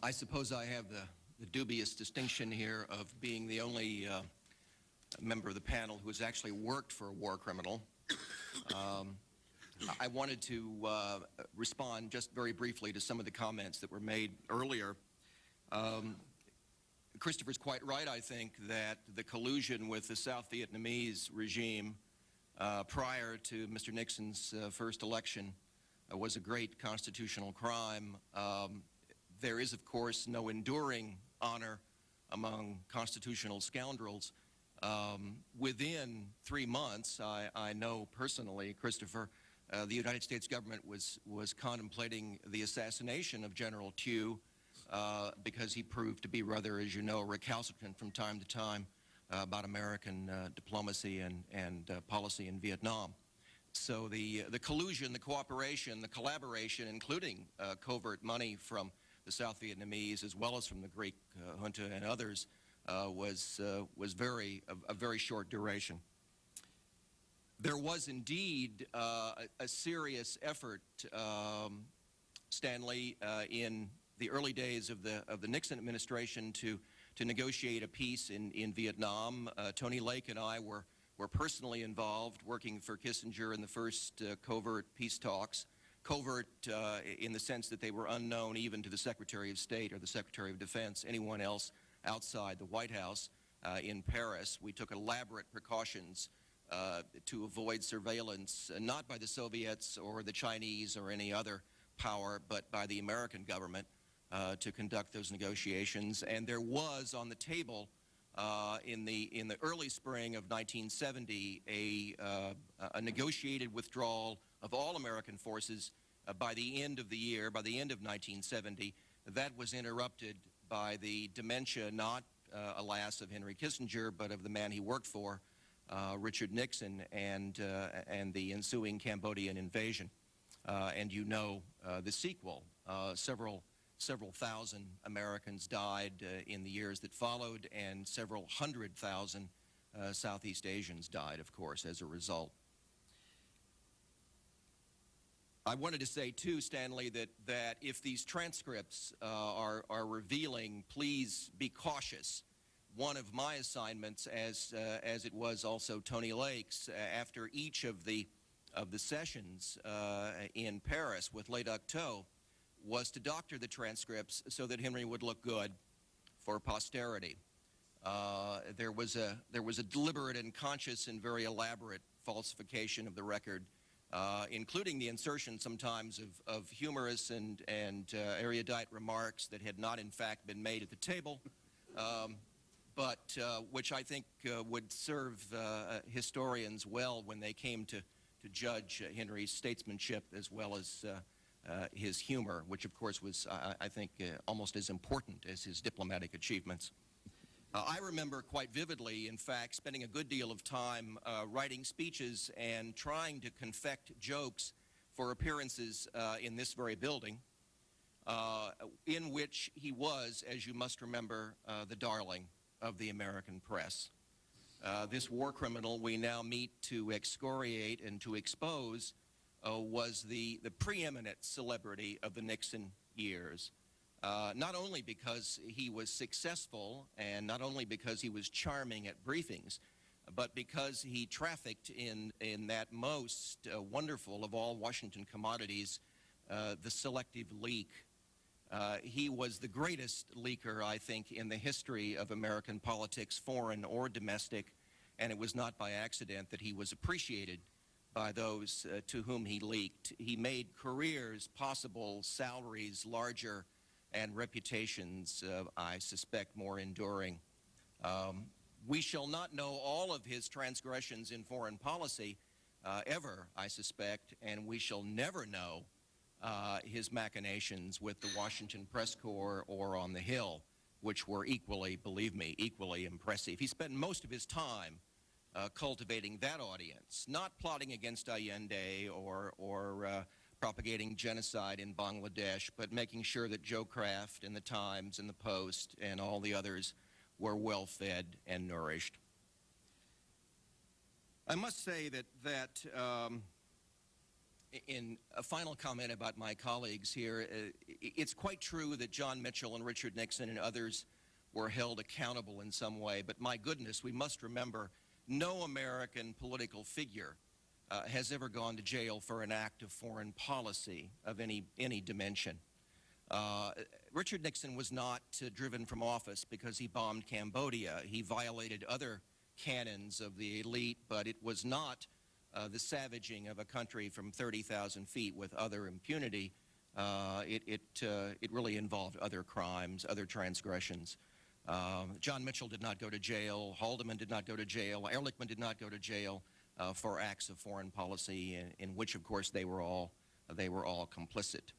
I suppose I have the dubious distinction here of being the only member of the panel who has actually worked for a war criminal. I wanted to respond just very briefly to some of the comments that were made earlier. Christopher's quite right, I think, that the collusion with the South Vietnamese regime prior to Mr. Nixon's first election was a great constitutional crime. There is, of course, no enduring honor among constitutional scoundrels. Within 3 months, I know personally, Christopher, the United States government was contemplating the assassination of General Tew because he proved to be rather, as you know, recalcitrant from time to time about American diplomacy and policy in Vietnam. So the collusion, the cooperation, the collaboration, including covert money from the South Vietnamese as well as from the Greek junta and others was a very short duration. There was indeed a serious effort, Stanley, in the early days of the Nixon administration to to negotiate a peace in Vietnam. Tony Lake and I were personally involved, working for Kissinger in the first covert peace talks. Covert in the sense that they were unknown even to the Secretary of State or the Secretary of Defense, anyone else outside the White House in Paris. We took elaborate precautions to avoid surveillance, not by the Soviets or the Chinese or any other power, but by the American government to conduct those negotiations. And there was on the table in the early spring of 1970 a negotiated withdrawal of all American forces by the end of the year, by the end of 1970. That was interrupted by the dementia, not alas, of Henry Kissinger, but of the man he worked for, Richard Nixon, and the ensuing Cambodian invasion. And you know the sequel. Several thousand Americans died in the years that followed, and several 100,000 Southeast Asians died, of course, as a result. I wanted to say, too, Stanley, that if these transcripts are revealing, please be cautious. One of my assignments, as it was also Tony Lake's, after each of the sessions in Paris with Le Ducteau, was to doctor the transcripts so that Henry would look good for posterity. There was a deliberate and conscious and very elaborate falsification of the record, including the insertion sometimes of humorous and erudite remarks that had not in fact been made at the table, but which I think would serve historians well when they came to judge Henry's statesmanship as well as his humor, which of course was, I think, almost as important as his diplomatic achievements. I remember quite vividly, in fact, spending a good deal of time writing speeches and trying to confect jokes for appearances in this very building, in which he was, as you must remember, the darling of the American press. This war criminal we now meet to excoriate and to expose was the preeminent celebrity of the Nixon years. Not only because he was successful and not only because he was charming at briefings, but because he trafficked in that most wonderful of all Washington commodities, the selective leak. He was the greatest leaker, I think, in the history of American politics, foreign or domestic, and it was not by accident that he was appreciated by those to whom he leaked. He made careers possible, salaries larger, and reputations, I suspect, more enduring. We shall not know all of his transgressions in foreign policy ever, I suspect, and we shall never know his machinations with the Washington Press Corps or on the Hill, which were equally, believe me, equally impressive. He spent most of his time cultivating that audience, not plotting against Allende or propagating genocide in Bangladesh, but making sure that Joe Kraft and the Times and the Post and all the others were well fed and nourished. I must say that in a final comment about my colleagues here, it's quite true that John Mitchell and Richard Nixon and others were held accountable in some way, but my goodness, we must remember no American political figure has ever gone to jail for an act of foreign policy of any dimension. Richard Nixon was not driven from office because he bombed Cambodia. He violated other canons of the elite, but it was not the savaging of a country from 30,000 feet with other impunity. It really involved other crimes, other transgressions. John Mitchell did not go to jail. Haldeman did not go to jail. Ehrlichman did not go to jail for acts of foreign policy in which, of course, they were all complicit.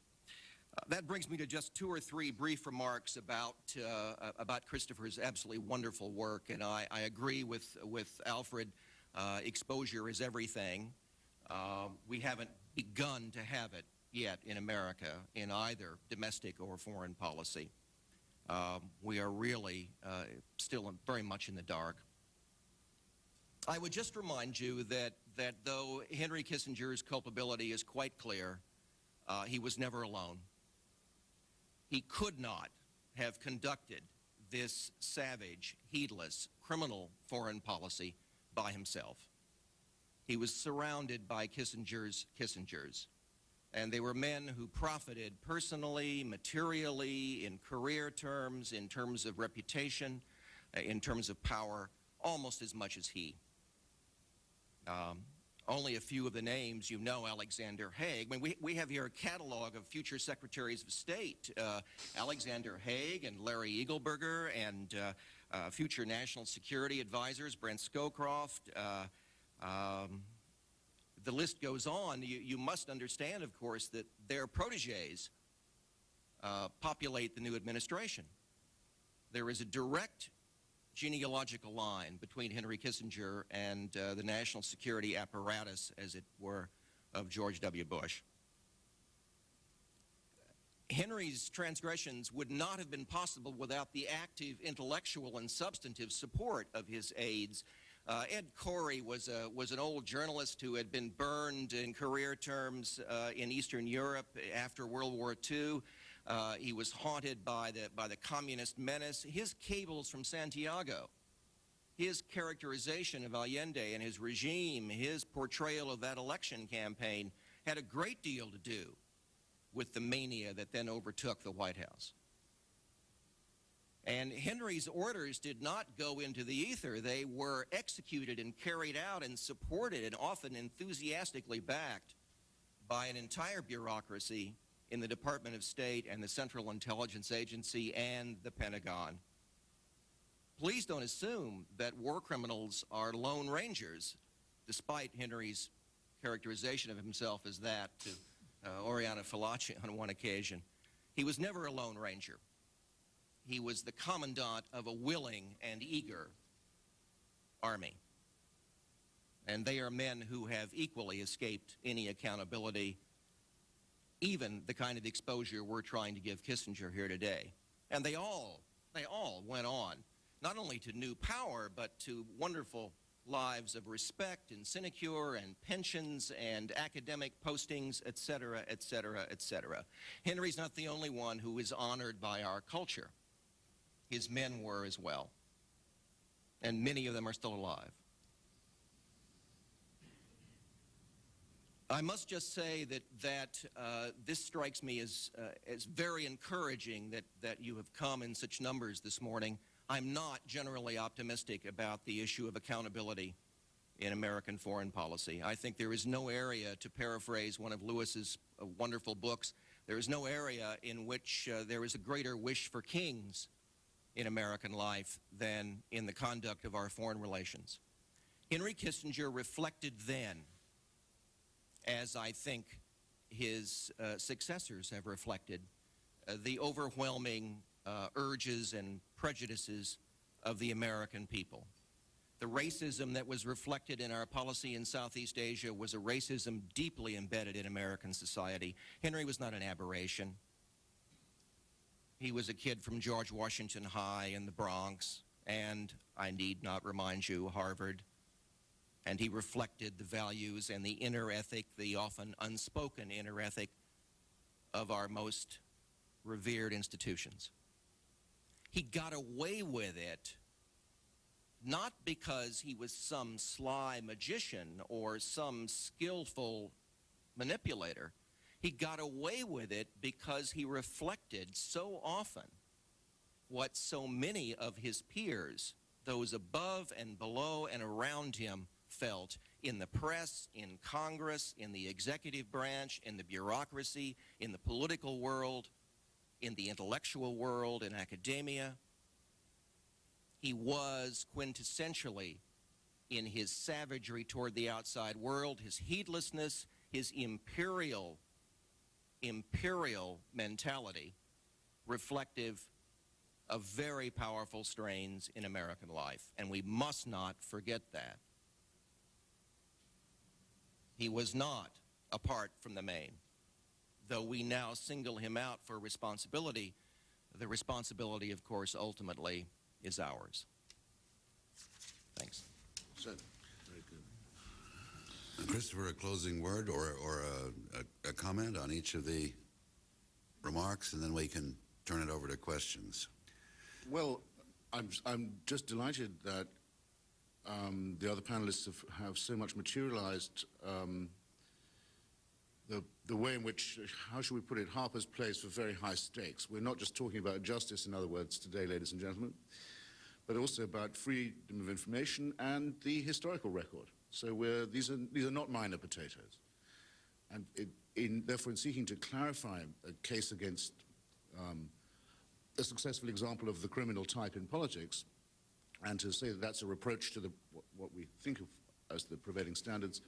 That brings me to just two or three brief remarks about Christopher's absolutely wonderful work, and I agree with Alfred. Exposure is everything. We haven't begun to have it yet in America in either domestic or foreign policy. We are really still very much in the dark. I would just remind you that though Henry Kissinger's culpability is quite clear, he was never alone. He could not have conducted this savage, heedless, criminal foreign policy by himself. He was surrounded by Kissinger's Kissingers, and they were men who profited personally, materially, in career terms, in terms of reputation, in terms of power, almost as much as he. Only a few of the names you know: Alexander Haig. I mean, we have here a catalog of future secretaries of state, Alexander Haig and Larry Eagleburger, and future national security advisors, Brent Scowcroft. The list goes on. You must understand, of course, that their protégés populate the new administration. There is a direct genealogical line between Henry Kissinger and the national security apparatus, as it were, of George W. Bush. Henry's transgressions would not have been possible without the active intellectual and substantive support of his aides. Ed Corey was an old journalist who had been burned in career terms in Eastern Europe after World War II. He was haunted by the communist menace. His cables from Santiago, his characterization of Allende and his regime, his portrayal of that election campaign had a great deal to do with the mania that then overtook the White House. And Henry's orders did not go into the ether. They were executed and carried out and supported and often enthusiastically backed by an entire bureaucracy in the Department of State and the Central Intelligence Agency and the Pentagon. Please don't assume that war criminals are lone rangers, despite Henry's characterization of himself as that to Oriana Fallaci on one occasion. He was never a lone ranger. He was the commandant of a willing and eager army. And they are men who have equally escaped any accountability, even the kind of exposure we're trying to give Kissinger here today. And they all went on, not only to new power, but to wonderful lives of respect and sinecure and pensions and academic postings, et cetera, et cetera, et cetera. Henry's not the only one who is honored by our culture. His men were as well, and many of them are still alive. I must just say that this strikes me as very encouraging that you have come in such numbers this morning. I'm not generally optimistic about the issue of accountability in American foreign policy. I think there is no area, to paraphrase one of Lewis's wonderful books, there is no area in which there is a greater wish for kings in American life than in the conduct of our foreign relations. Henry Kissinger reflected then, as I think his successors have reflected, the overwhelming urges and prejudices of the American people. The racism that was reflected in our policy in Southeast Asia was a racism deeply embedded in American society. Henry was not an aberration. He was a kid from George Washington High in the Bronx, and I need not remind you, Harvard. And he reflected the values and the inner ethic, the often unspoken inner ethic of our most revered institutions. He got away with it not because he was some sly magician or some skillful manipulator. He got away with it because he reflected so often what so many of his peers, those above and below and around him, felt in the press, in Congress, in the executive branch, in the bureaucracy, in the political world, in the intellectual world, in academia. He was quintessentially, in his savagery toward the outside world, his heedlessness, his imperial mentality, reflective of very powerful strains in American life, and we must not forget that. He was not apart from the main. Though we now single him out for responsibility, the responsibility, of course, ultimately is ours. Thanks. So, very good. Christopher, a closing word or a comment on each of the remarks, and then we can turn it over to questions. Well, I'm just delighted that the other panelists have so much materialized the way in which, how should we put it, Harper's plays for very high stakes. We're not just talking about justice, in other words, today, ladies and gentlemen, but also about freedom of information and the historical record. So these are not minor potatoes. And therefore, in seeking to clarify a case against a successful example of the criminal type in politics, and to say that that's a reproach to what we think of as the prevailing standards,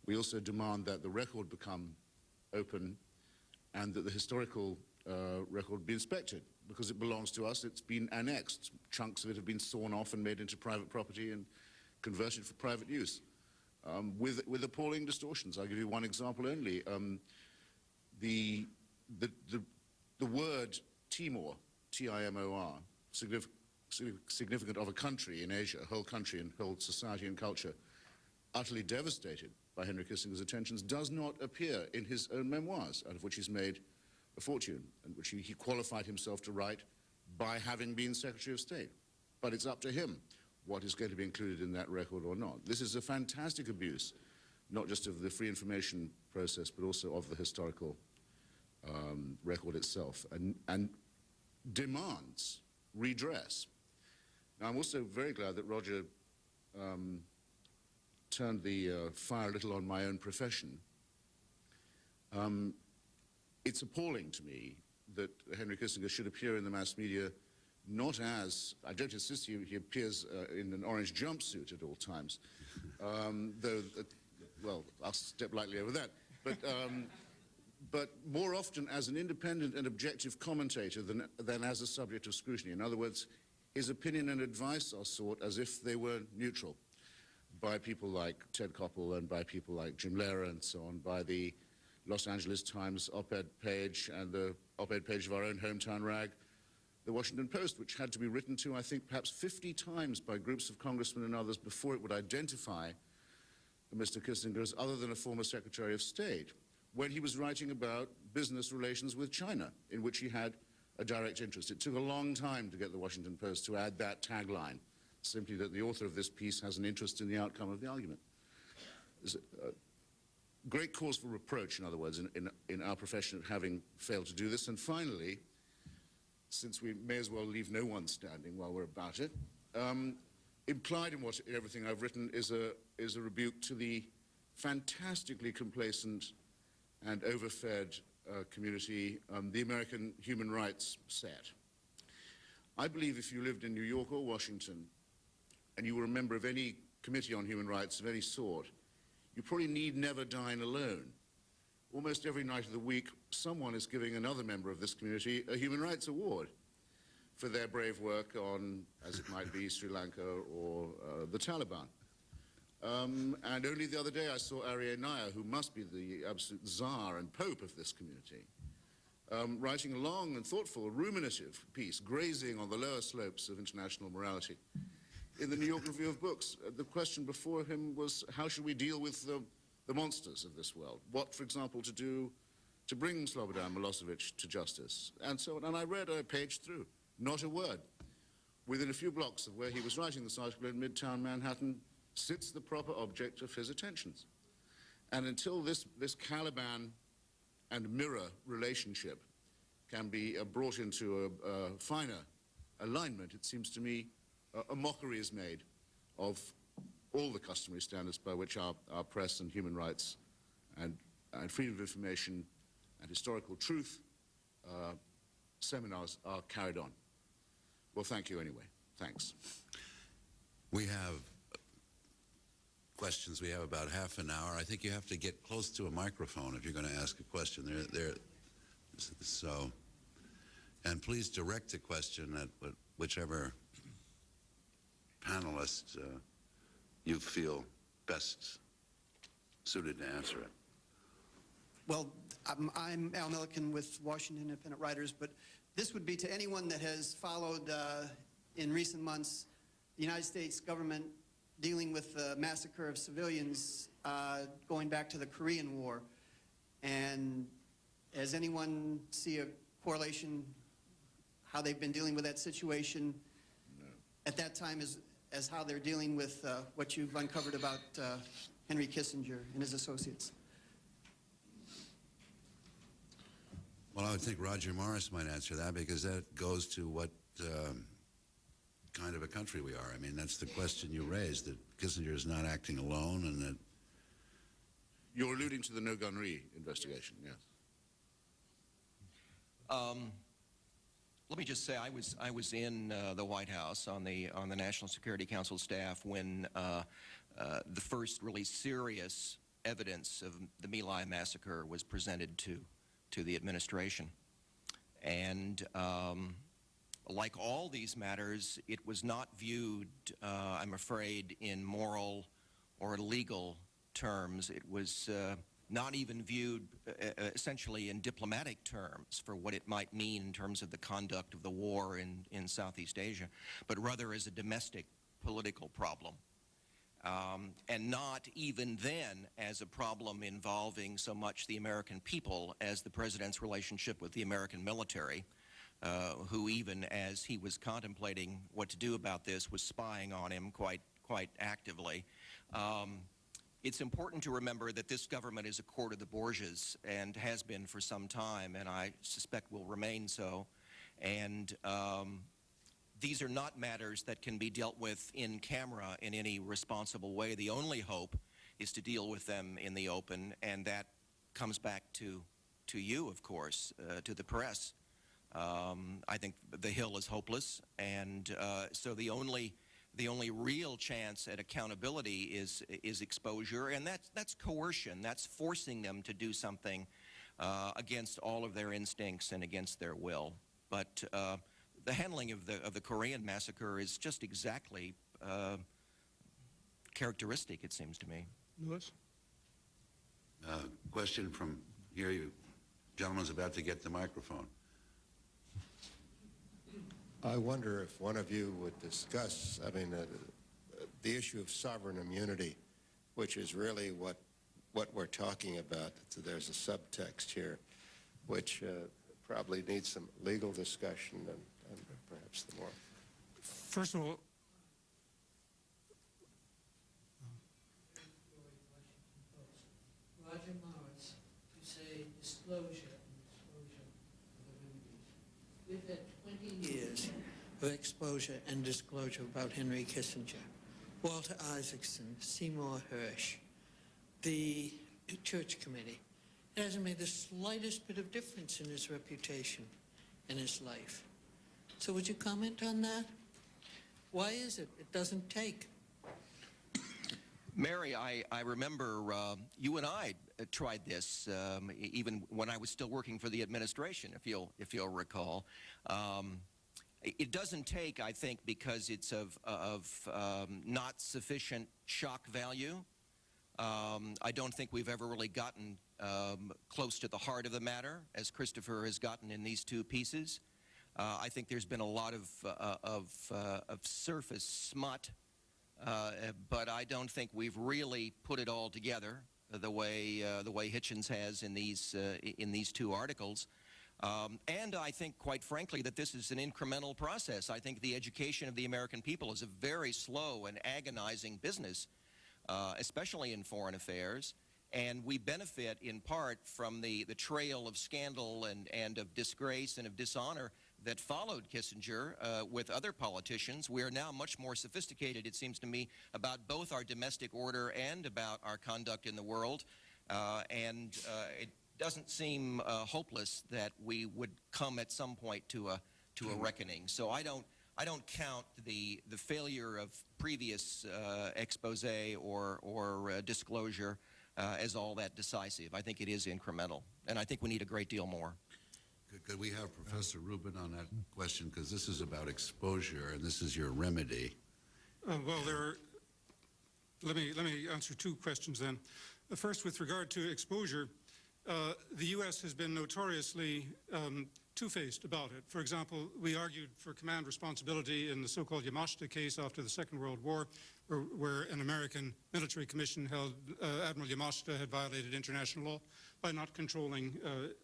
we also demand that the record become open and that the historical record be inspected, because it belongs to us. It's been annexed. Chunks of it have been sawn off and made into private property and converted for private use, with appalling distortions. I'll give you one example only. The word Timor, T-I-M-O-R, significant of a country in Asia, a whole country and whole society and culture, utterly devastated by Henry Kissinger's attentions, does not appear in his own memoirs, out of which he's made a fortune, and which he qualified himself to write by having been Secretary of State. But it's up to him what is going to be included in that record or not. This is a fantastic abuse, not just of the free information process, but also of the historical record itself, and demands redress. Now, I'm also very glad that Roger turned the fire a little on my own profession. It's appalling to me that Henry Kissinger should appear in the mass media not as, I don't insist he appears in an orange jumpsuit at all times, though, well, I'll step lightly over that, but more often as an independent and objective commentator than as a subject of scrutiny. In other words, his opinion and advice are sought as if they were neutral by people like Ted Koppel and by people like Jim Lehrer and so on, by the Los Angeles Times op-ed page and the op-ed page of our own hometown rag, the Washington Post, which had to be written to, I think, perhaps 50 times by groups of congressmen and others before it would identify Mr. Kissinger as other than a former Secretary of State, when he was writing about business relations with China, in which he had a direct interest. It took a long time to get the Washington Post to add that tagline, simply that the author of this piece has an interest in the outcome of the argument. There's a great cause for reproach, in other words, in our profession of having failed to do this. And finally, since we may as well leave no one standing while we're about it, implied in everything I've written is a rebuke to the fantastically complacent and overfed community, the American human rights set. I believe if you lived in New York or Washington, and you were a member of any committee on human rights of any sort, you probably need never dine alone. Almost every night of the week, someone is giving another member of this community a human rights award for their brave work on, as it might be, Sri Lanka or the Taliban. And only the other day I saw Arya Nair, who must be the absolute czar and pope of this community, writing a long and thoughtful, ruminative piece, grazing on the lower slopes of international morality. In the New York Review of Books, the question before him was, how should we deal with the monsters of this world? What, for example, to do to bring Slobodan Milosevic to justice? And so on. And I read a page through, not a word. Within a few blocks of where he was writing this article in Midtown Manhattan sits the proper object of his attentions. And until this Caliban and mirror relationship can be brought into a finer alignment, it seems to me a mockery is made of all the customary standards by which our press and human rights and freedom of information and historical truth seminars are carried on. Well, thank you anyway. Thanks. We have questions. We have about half an hour. I think you have to get close to a microphone if you're going to ask a question. So, and please direct the question at whichever panelist you feel best suited to answer it. Well, I'm Al Milliken with Washington Independent Writers, but this would be to anyone that has followed in recent months the United States government dealing with the massacre of civilians going back to the Korean War. And does anyone see a correlation, how they've been dealing with that situation? No. at that time as how they're dealing with what you've uncovered about Henry Kissinger and his associates? Well, I would think Roger Morris might answer that, because that goes to what kind of a country we are. I mean, that's the question you raised, that Kissinger is not acting alone, and that... You're alluding to the No Gun Re investigation, yes. Let me just say, I was in the White House on the National Security Council staff when the first really serious evidence of the My Lai massacre was presented to the administration. And like all these matters, it was not viewed, I'm afraid, in moral or legal terms. It was not even viewed essentially in diplomatic terms for what it might mean in terms of the conduct of the war in Southeast Asia, but rather as a domestic political problem. And not even then as a problem involving so much the American people as the president's relationship with the American military, who even as he was contemplating what to do about this was spying on him quite actively. It's important to remember that this government is a court of the bourgeois and has been for some time, and I suspect will remain so. And these are not matters that can be dealt with in camera in any responsible way. The only hope is to deal with them in the open, and that comes back to you, of course, to the press. I think the Hill is hopeless, and so the only real chance at accountability is exposure, and that's coercion. That's forcing them to do something against all of their instincts and against their will. But the handling of the Korean massacre is just exactly characteristic, it seems to me. Lewis? Question from here. You gentleman's about to get the microphone. I wonder if one of you would discuss, I mean, the issue of sovereign immunity, which is really what we're talking about. So there's a subtext here, which probably needs some legal discussion and perhaps the more. First of all, Roger Morris, you say disclosure of the remedies. We've had 20 years of exposure and disclosure about Henry Kissinger, Walter Isaacson, Seymour Hersh, the Church Committee. It hasn't made the slightest bit of difference in his reputation and his life. So would you comment on that? Why is it doesn't take? Mary, I remember you and I tried this even when I was still working for the administration, if you'll recall. It doesn't take, I think, because it's of not sufficient shock value. I don't think we've ever really gotten close to the heart of the matter, as Christopher has gotten in these two pieces. I think there's been a lot of surface smut, but I don't think we've really put it all together the way Hitchens has in these two articles. And I think, quite frankly, that this is an incremental process. I think the education of the American people is a very slow and agonizing business, especially in foreign affairs. And we benefit in part from the trail of scandal and of disgrace and of dishonor that followed Kissinger with other politicians. We are now much more sophisticated, it seems to me, about both our domestic order and about our conduct in the world. It doesn't seem hopeless that we would come at some point to a reckoning. So I don't count the failure of previous expose or disclosure as all that decisive. I think it is incremental, and I think we need a great deal more. Could we have Professor Rubin on that question, because this is about exposure and this is your remedy? Well, let me answer two questions then. First, with regard to exposure, the U.S. has been notoriously two-faced about it. For example, we argued for command responsibility in the so-called Yamashita case after the Second World War, where an American military commission held Admiral Yamashita had violated international law by not controlling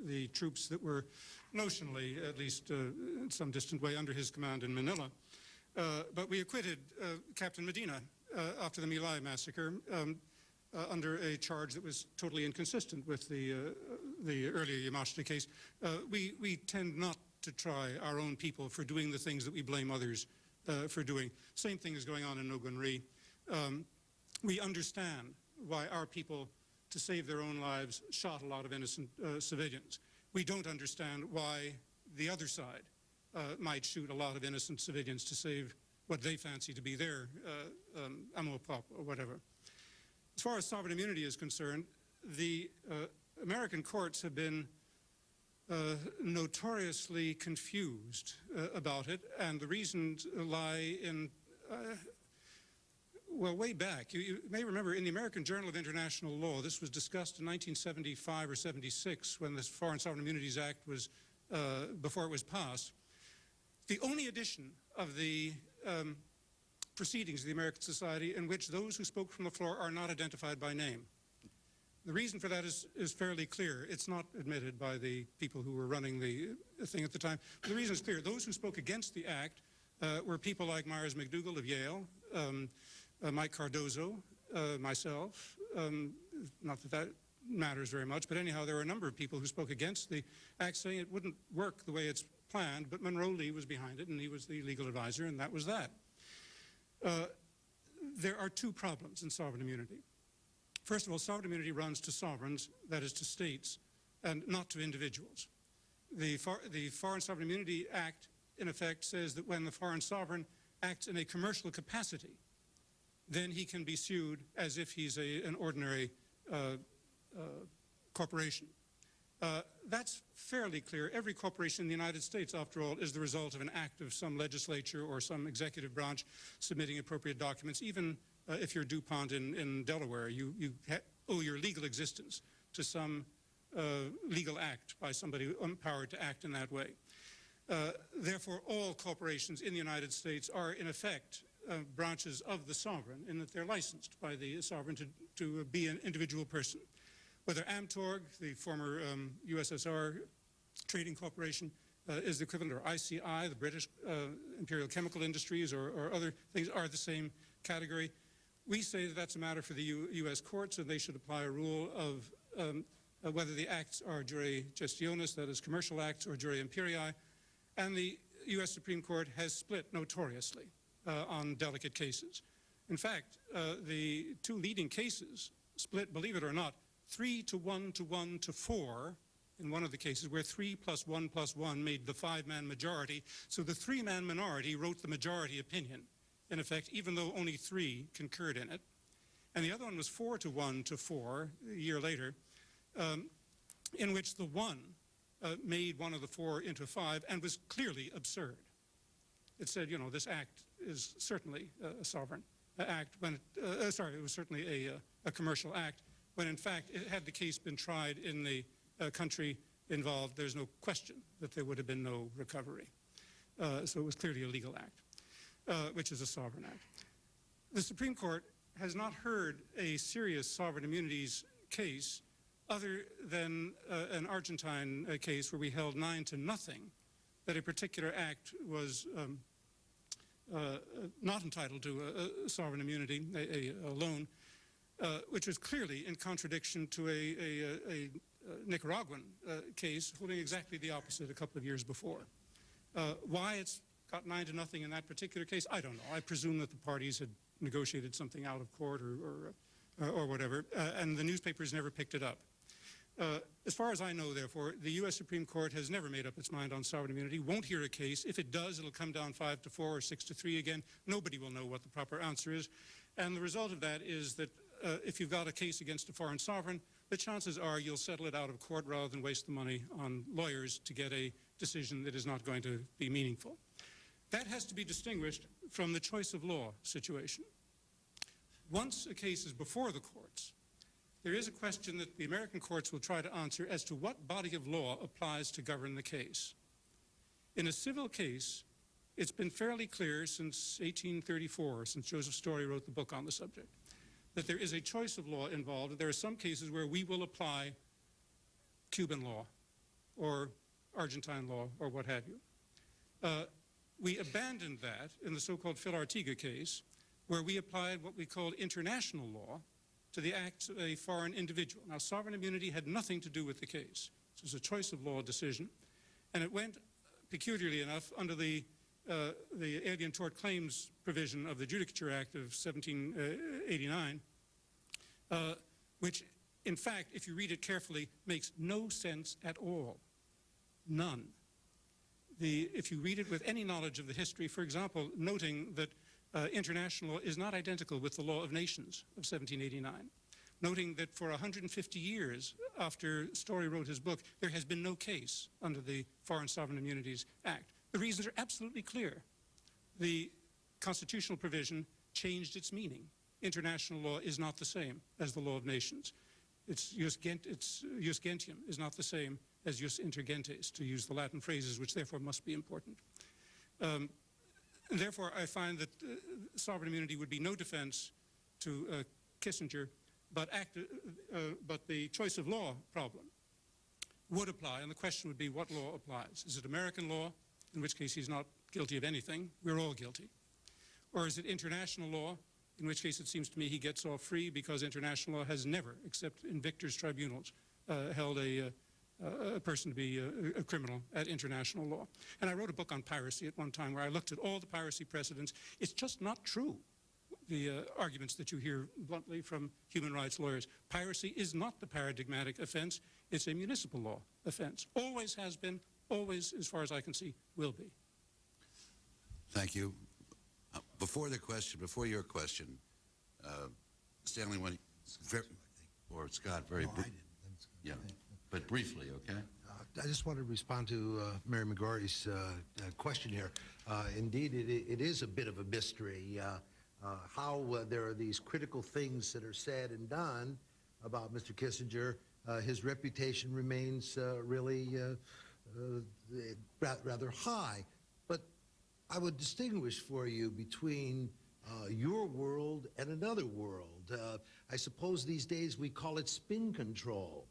the troops that were notionally, at least in some distant way, under his command in Manila. But we acquitted Captain Medina after the My Lai massacre under a charge that was totally inconsistent with the earlier Yamashita case. We tend not to try our own people for doing the things that we blame others for doing. Same thing is going on in Nogunri. We understand why our people, to save their own lives, shot a lot of innocent civilians. We don't understand why the other side might shoot a lot of innocent civilians to save what they fancy to be their amour propre or whatever. As far as sovereign immunity is concerned, the American courts have been notoriously confused about it, and the reasons lie in, well, way back. You may remember in the American Journal of International Law, this was discussed in 1975 or 76 when the Foreign Sovereign Immunities Act was, before it was passed. The only edition of the proceedings of the American Society in which those who spoke from the floor are not identified by name. The reason for that is fairly clear. It's not admitted by the people who were running the thing at the time. But the reason is clear. Those who spoke against the act were people like Myers McDougall of Yale, Mike Cardozo, myself. Not that that matters very much, but anyhow, there were a number of people who spoke against the act, saying it wouldn't work the way it's planned, but Monroe Lee was behind it, and he was the legal advisor, and that was that. There are two problems in sovereign immunity. First of all, sovereign immunity runs to sovereigns, that is to states, and not to individuals. The Foreign Sovereign Immunity Act, in effect, says that when the foreign sovereign acts in a commercial capacity, then he can be sued as if he's an ordinary corporation. That's fairly clear. Every corporation in the United States, after all, is the result of an act of some legislature or some executive branch submitting appropriate documents. Even if you're DuPont in Delaware, you owe your legal existence to some legal act by somebody empowered to act in that way. Therefore, all corporations in the United States are, in effect, branches of the sovereign in that they're licensed by the sovereign to be an individual person. Whether Amtorg, the former USSR trading corporation, is the equivalent, or ICI, the British Imperial Chemical Industries, or other things are the same category. We say that that's a matter for the U.S. courts, and they should apply a rule of whether the acts are jure gestionis, that is commercial acts, or jure imperii, and the U.S. Supreme Court has split notoriously on delicate cases. In fact, the two leading cases split, believe it or not, 3 to 1 to 1 to 4 in one of the cases, where 3 + 1 + 1 made the 5-man majority. So the 3-man minority wrote the majority opinion, in effect, even though only 3 concurred in it. And the other one was 4 to 1 to 4 a year later, in which the 1 made one of the 4 into 5 and was clearly absurd. It said, you know, this act is certainly a sovereign act, when it was certainly a commercial act, when in fact, had the case been tried in the country involved, there's no question that there would have been no recovery. So it was clearly a legal act, which is a sovereign act. The Supreme Court has not heard a serious sovereign immunities case other than an Argentine case where we held 9-0 that a particular act was not entitled to a sovereign immunity, a loan, which was clearly in contradiction to a Nicaraguan case holding exactly the opposite a couple of years before. Why it's got 9-0 in that particular case, I don't know. I presume that the parties had negotiated something out of court or whatever, and the newspapers never picked it up. As far as I know, therefore, the U.S. Supreme Court has never made up its mind on sovereign immunity, won't hear a case. If it does, it'll come down 5 to 4 or 6 to 3 again. Nobody will know what the proper answer is. And the result of that is that if you've got a case against a foreign sovereign, the chances are you'll settle it out of court rather than waste the money on lawyers to get a decision that is not going to be meaningful. That has to be distinguished from the choice of law situation. Once a case is before the courts, there is a question that the American courts will try to answer as to what body of law applies to govern the case. In a civil case, it's been fairly clear since 1834, since Joseph Story wrote the book on the subject, that there is a choice of law involved. There are some cases where we will apply Cuban law or Argentine law or what have you. We abandoned that in the so-called Phil Artiga case, where we applied what we called international law to the acts of a foreign individual. Now, sovereign immunity had nothing to do with the case. This was a choice of law decision, and it went, peculiarly enough, under the Alien Tort Claims provision of the Judicature Act of 1789, which, in fact, if you read it carefully, makes no sense at all. None. If you read it with any knowledge of the history, for example, noting that international law is not identical with the law of nations of 1789, noting that for 150 years after Story wrote his book, there has been no case under the Foreign Sovereign Immunities Act. The reasons are absolutely clear. The constitutional provision changed its meaning. International law is not the same as the law of nations. Its jus gentium is not the same as jus inter gentes, to use the Latin phrases, which therefore must be important. And therefore, I find that sovereign immunity would be no defense to Kissinger, but the choice of law problem would apply, and the question would be what law applies. Is it American law, in which case he's not guilty of anything, we're all guilty? Or is it international law, in which case it seems to me he gets off free because international law has never, except in victors' tribunals, held a person to be a criminal at international law. And I wrote a book on piracy at one time where I looked at all the piracy precedents. It's just not true, the arguments that you hear bluntly from human rights lawyers. Piracy is not the paradigmatic offense. It's a municipal law offense. Always has been, always, as far as I can see, will be. Thank you. Before your question, Stanley, or Scott, very briefly. Yeah, but briefly, okay? I just want to respond to Mary McGorry's question here. Indeed, it is a bit of a mystery how there are these critical things that are said and done about Mr. Kissinger. His reputation remains really rather high. But I would distinguish for you between your world and another world. I suppose these days we call it spin control.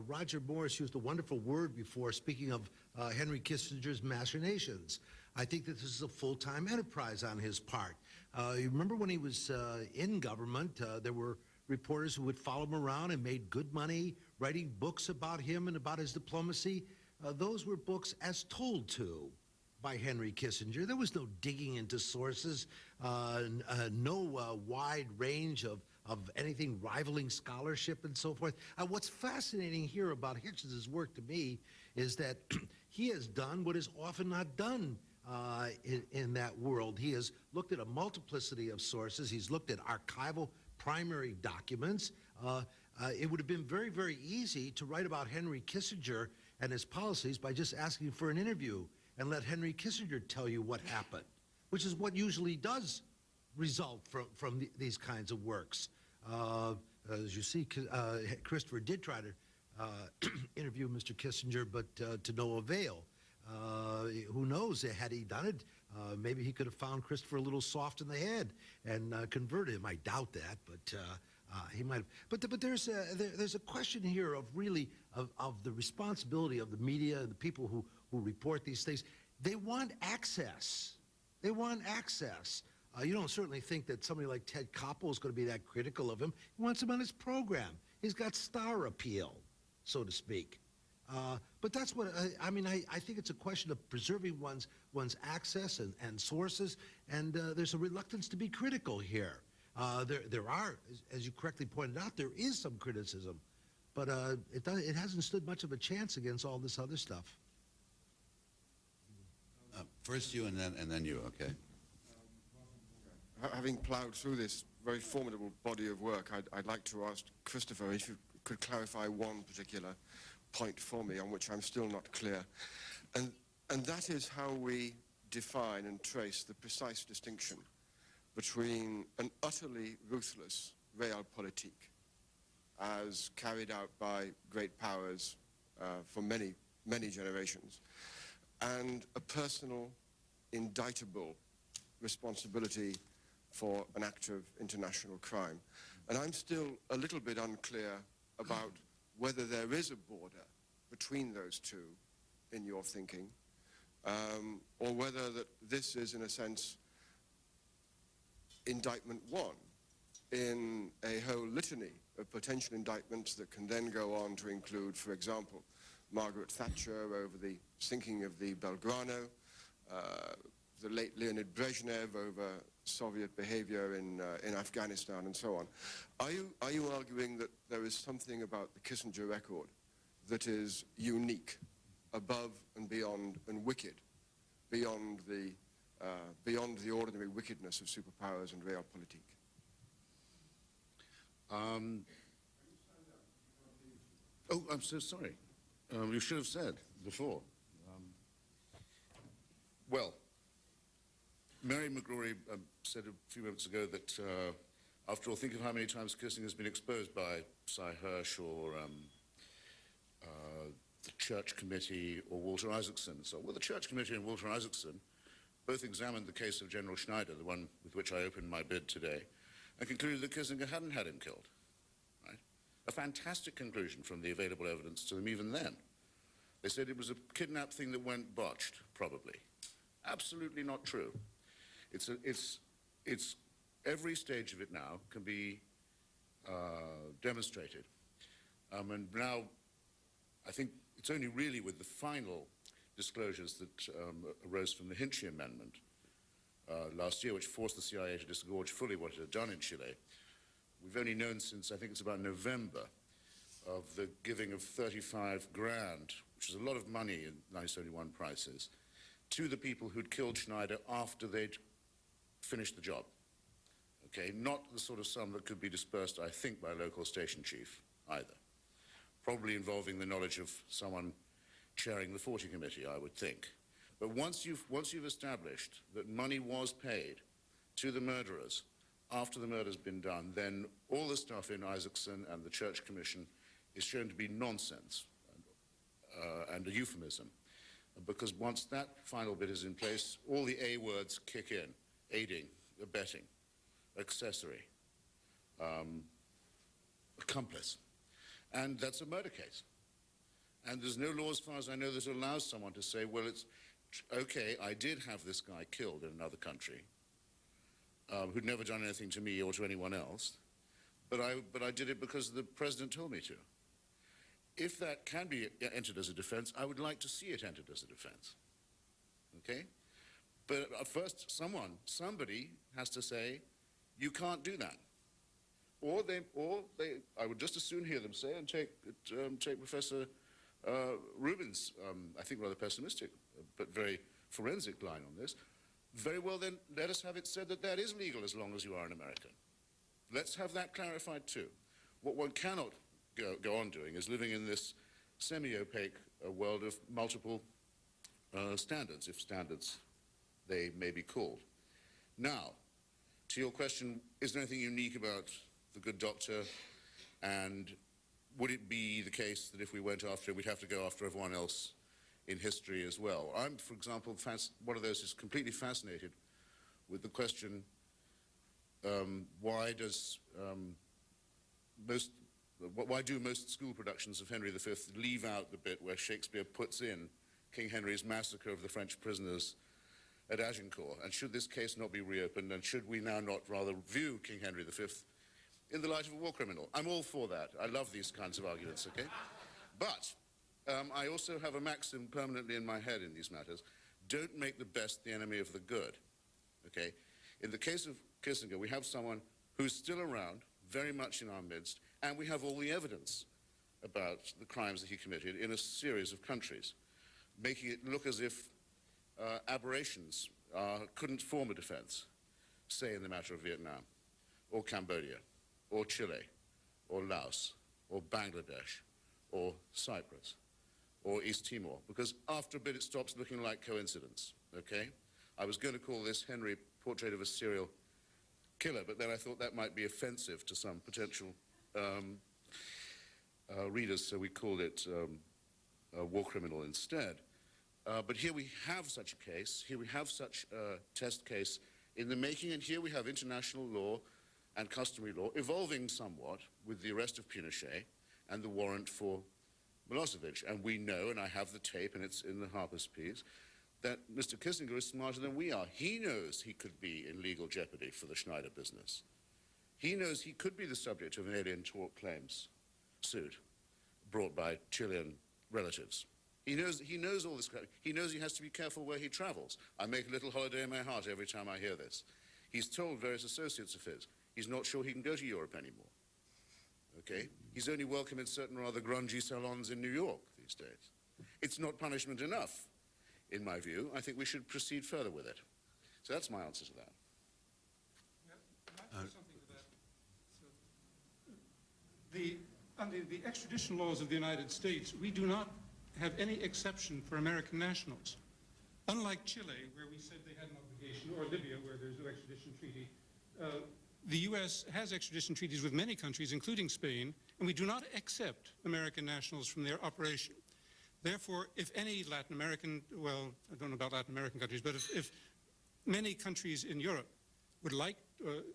Roger Morris used a wonderful word before speaking of Henry Kissinger's machinations. I think that this is a full-time enterprise on his part. You remember when he was in government, there were reporters who would follow him around and made good money writing books about him and about his diplomacy. Those were books as told to by Henry Kissinger. There was no digging into sources, no wide range of anything rivaling scholarship and so forth. What's fascinating here about Hitchens' work to me is that he has done what is often not done in that world. He has looked at a multiplicity of sources. He's looked at archival primary documents. It would have been very, very easy to write about Henry Kissinger and his policies by just asking for an interview and let Henry Kissinger tell you what happened, which is what usually does result from these kinds of works. As you see, Christopher did try to interview Mr. Kissinger, but to no avail. Who knows, had he done it, maybe he could have found Christopher a little soft in the head and converted him. I doubt that, but he might have. But there's a question here of really of the responsibility of the media, the people who report these things. They want access. They want access. You don't certainly think that somebody like Ted Koppel is going to be that critical of him. He wants him on his program. He's got star appeal, so to speak. But that's what, I mean, I think it's a question of preserving one's access and sources, and there's a reluctance to be critical here. There are, as you correctly pointed out, there is some criticism, but it hasn't stood much of a chance against all this other stuff. First you and then you, okay? Having plowed through this very formidable body of work, I'd like to ask Christopher if you could clarify one particular point for me on which I'm still not clear. And that is how we define and trace the precise distinction between an utterly ruthless realpolitik as carried out by great powers for many, many generations, and a personal, indictable responsibility for an act of international crime. And I'm still a little bit unclear about whether there is a border between those two in your thinking, or whether that this is, in a sense, indictment one in a whole litany of potential indictments that can then go on to include, for example, Margaret Thatcher over the sinking of the Belgrano, the late Leonid Brezhnev over Soviet behavior in Afghanistan, and so on. Are you arguing that there is something about the Kissinger record that is unique, above and beyond, and wicked, beyond the ordinary wickedness of superpowers and realpolitik? Oh, I'm so sorry. You should have said before. Well, Mary McGrory said a few moments ago that, after all, think of how many times Kissinger has been exposed by Cy Hirsch or the Church Committee or Walter Isaacson. So, well, the Church Committee and Walter Isaacson both examined the case of General Schneider, the one with which I opened my bid today, and concluded that Kissinger hadn't had him killed. Right? A fantastic conclusion from the available evidence to them even then. They said it was a kidnap thing that went botched, probably. Absolutely not true. It's every stage of it now can be demonstrated. And now, I think it's only really with the final disclosures that arose from the Hinchey Amendment last year, which forced the CIA to disgorge fully what it had done in Chile. We've only known since, I think it's about November, of the giving of 35 grand, which is a lot of money in 1971 prices, to the people who'd killed Schneider after they'd finished the job. Okay, not the sort of sum that could be dispersed, I think, by a local station chief either. Probably involving the knowledge of someone chairing the 40 committee, I would think. But once you've established that money was paid to the murderers after the murder's been done, then all the stuff in Isaacson and the Church Commission is shown to be nonsense and a euphemism. Because once that final bit is in place, all the A words kick in: aiding, abetting, accessory, accomplice. And that's a murder case. And there's no law, as far as I know, that allows someone to say, well, it's okay, I did have this guy killed in another country, who'd never done anything to me or to anyone else, but I did it because the president told me to. If that can be entered as a defense, I would like to see it entered as a defense. Okay? But first, somebody has to say, you can't do that. Or I would just as soon hear them say, and take Professor Rubin's, I think rather pessimistic, but very forensic line on this. Very well then, let us have it said that that is legal as long as you are an American. Let's have that clarified too. What one cannot go on doing is living in this semi-opaque world of multiple standards, if standards they may be called. Now, to your question, is there anything unique about the good doctor, and would it be the case that if we went after it, we'd have to go after everyone else in history as well? I'm, for example, one of those who's completely fascinated with the question, why do most school productions of Henry V leave out the bit where Shakespeare puts in King Henry's massacre of the French prisoners at Agincourt? And should this case not be reopened, and should we now not rather view King Henry V in the light of a war criminal? I'm all for that. I love these kinds of arguments, okay? But I also have a maxim permanently in my head in these matters: don't make the best the enemy of the good, okay? In the case of Kissinger, we have someone who's still around, very much in our midst, and we have all the evidence about the crimes that he committed in a series of countries, making it look as if aberrations couldn't form a defense, say in the matter of Vietnam, or Cambodia, or Chile, or Laos, or Bangladesh, or Cyprus, or East Timor, because after a bit it stops looking like coincidence, okay? I was going to call this Henry Portrait of a Serial Killer, but then I thought that might be offensive to some potential readers, so we called it a war criminal instead. But here we have such a case, here we have such a test case in the making, and here we have international law and customary law evolving somewhat with the arrest of Pinochet and the warrant for Milosevic. And we know, and I have the tape, and it's in the Harper's piece, that Mr. Kissinger is smarter than we are. He knows he could be in legal jeopardy for the Schneider business. He knows he could be the subject of an alien tort claims suit brought by Chilean relatives. He knows all this. He knows he has to be careful where he travels. I make a little holiday in my heart every time I hear this. He's told various associates of his he's not sure he can go to Europe anymore. Okay? He's only welcome in certain rather grungy salons in New York these days. It's not punishment enough, in my view. I think we should proceed further with it. So that's my answer to that. Something to that. So, under the extradition laws of the United States, we do not have any exception for American nationals. Unlike Chile, where we said they had an obligation, or Libya, where there's no extradition treaty, the U.S. has extradition treaties with many countries, including Spain, and we do not accept American nationals from their operation. Therefore, if any Latin American, well, I don't know about Latin American countries, but if many countries in Europe would like,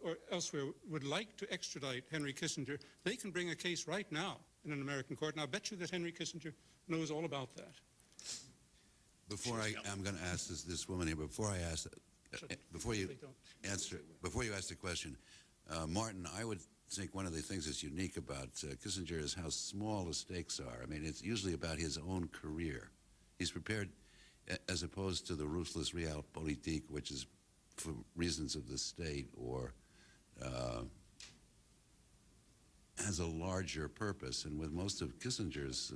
or elsewhere, would like to extradite Henry Kissinger, they can bring a case right now in an American court, and I'll bet you that Henry Kissinger knows all about that. Before I'm going to ask this woman here, before I ask, before you ask the question, Martin, I would think one of the things that's unique about Kissinger is how small the stakes are. I mean, it's usually about his own career. He's prepared, as opposed to the ruthless realpolitik, which is for reasons of the state or has a larger purpose. And with most of Kissinger's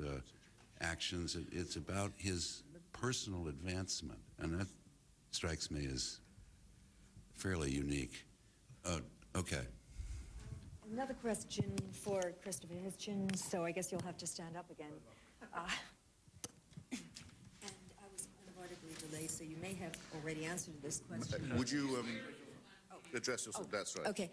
actions, it's about his personal advancement. And that strikes me as fairly unique. Okay. Another question for Christopher Hitchens, so I guess you'll have to stand up again. And I was unavoidably delayed, so you may have already answered this question. Would you address yourself? That's right. Okay.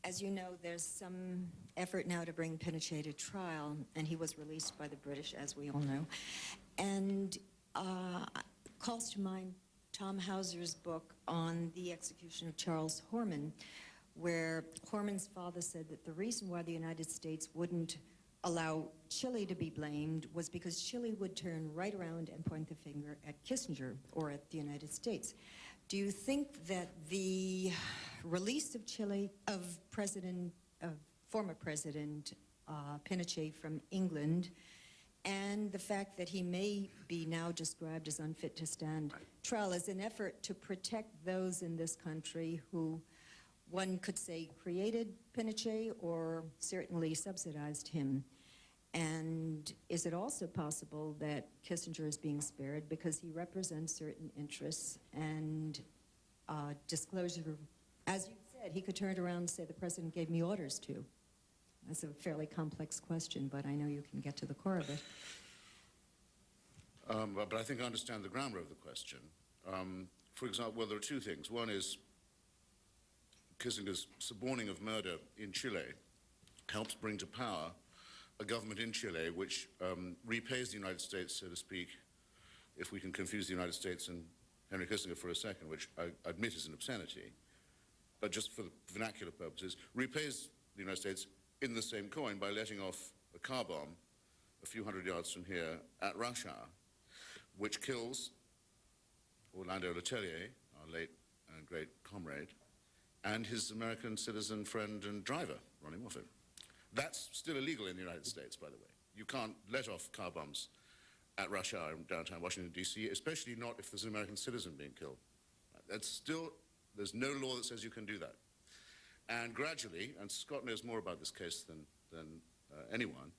As you know, there's some effort now to bring Pinochet to trial, and he was released by the British, as we all know. And calls to mind Tom Hauser's book on the execution of Charles Horman, where Horman's father said that the reason why the United States wouldn't allow Chile to be blamed was because Chile would turn right around and point the finger at Kissinger or at the United States. Do you think that the release of Chile, of former President Pinochet from England, and the fact that he may be now described as unfit to stand trial is an effort to protect those in this country who, one could say, created Pinochet or certainly subsidized him? And is it also possible that Kissinger is being spared because he represents certain interests and disclosure, as you said, he could turn around and say the president gave me orders to? That's a fairly complex question, but I know you can get to the core of it. But I think I understand the grammar of the question. For example, well, there are two things. One is Kissinger's suborning of murder in Chile helps bring to power a government in Chile which repays the United States, so to speak, if we can confuse the United States and Henry Kissinger for a second, which I admit is an obscenity, but just for the vernacular purposes, repays the United States in the same coin by letting off a car bomb a few hundred yards from here at rush hour, which kills Orlando Letelier, our late and great comrade, and his American citizen friend and driver, Ronnie Moffett. That's still illegal in the United States, by the way. You can't let off car bombs at rush hour in downtown Washington, D.C., especially not if there's an American citizen being killed. That's still, there's no law that says you can do that. And gradually, and Scott knows more about this case than anyone,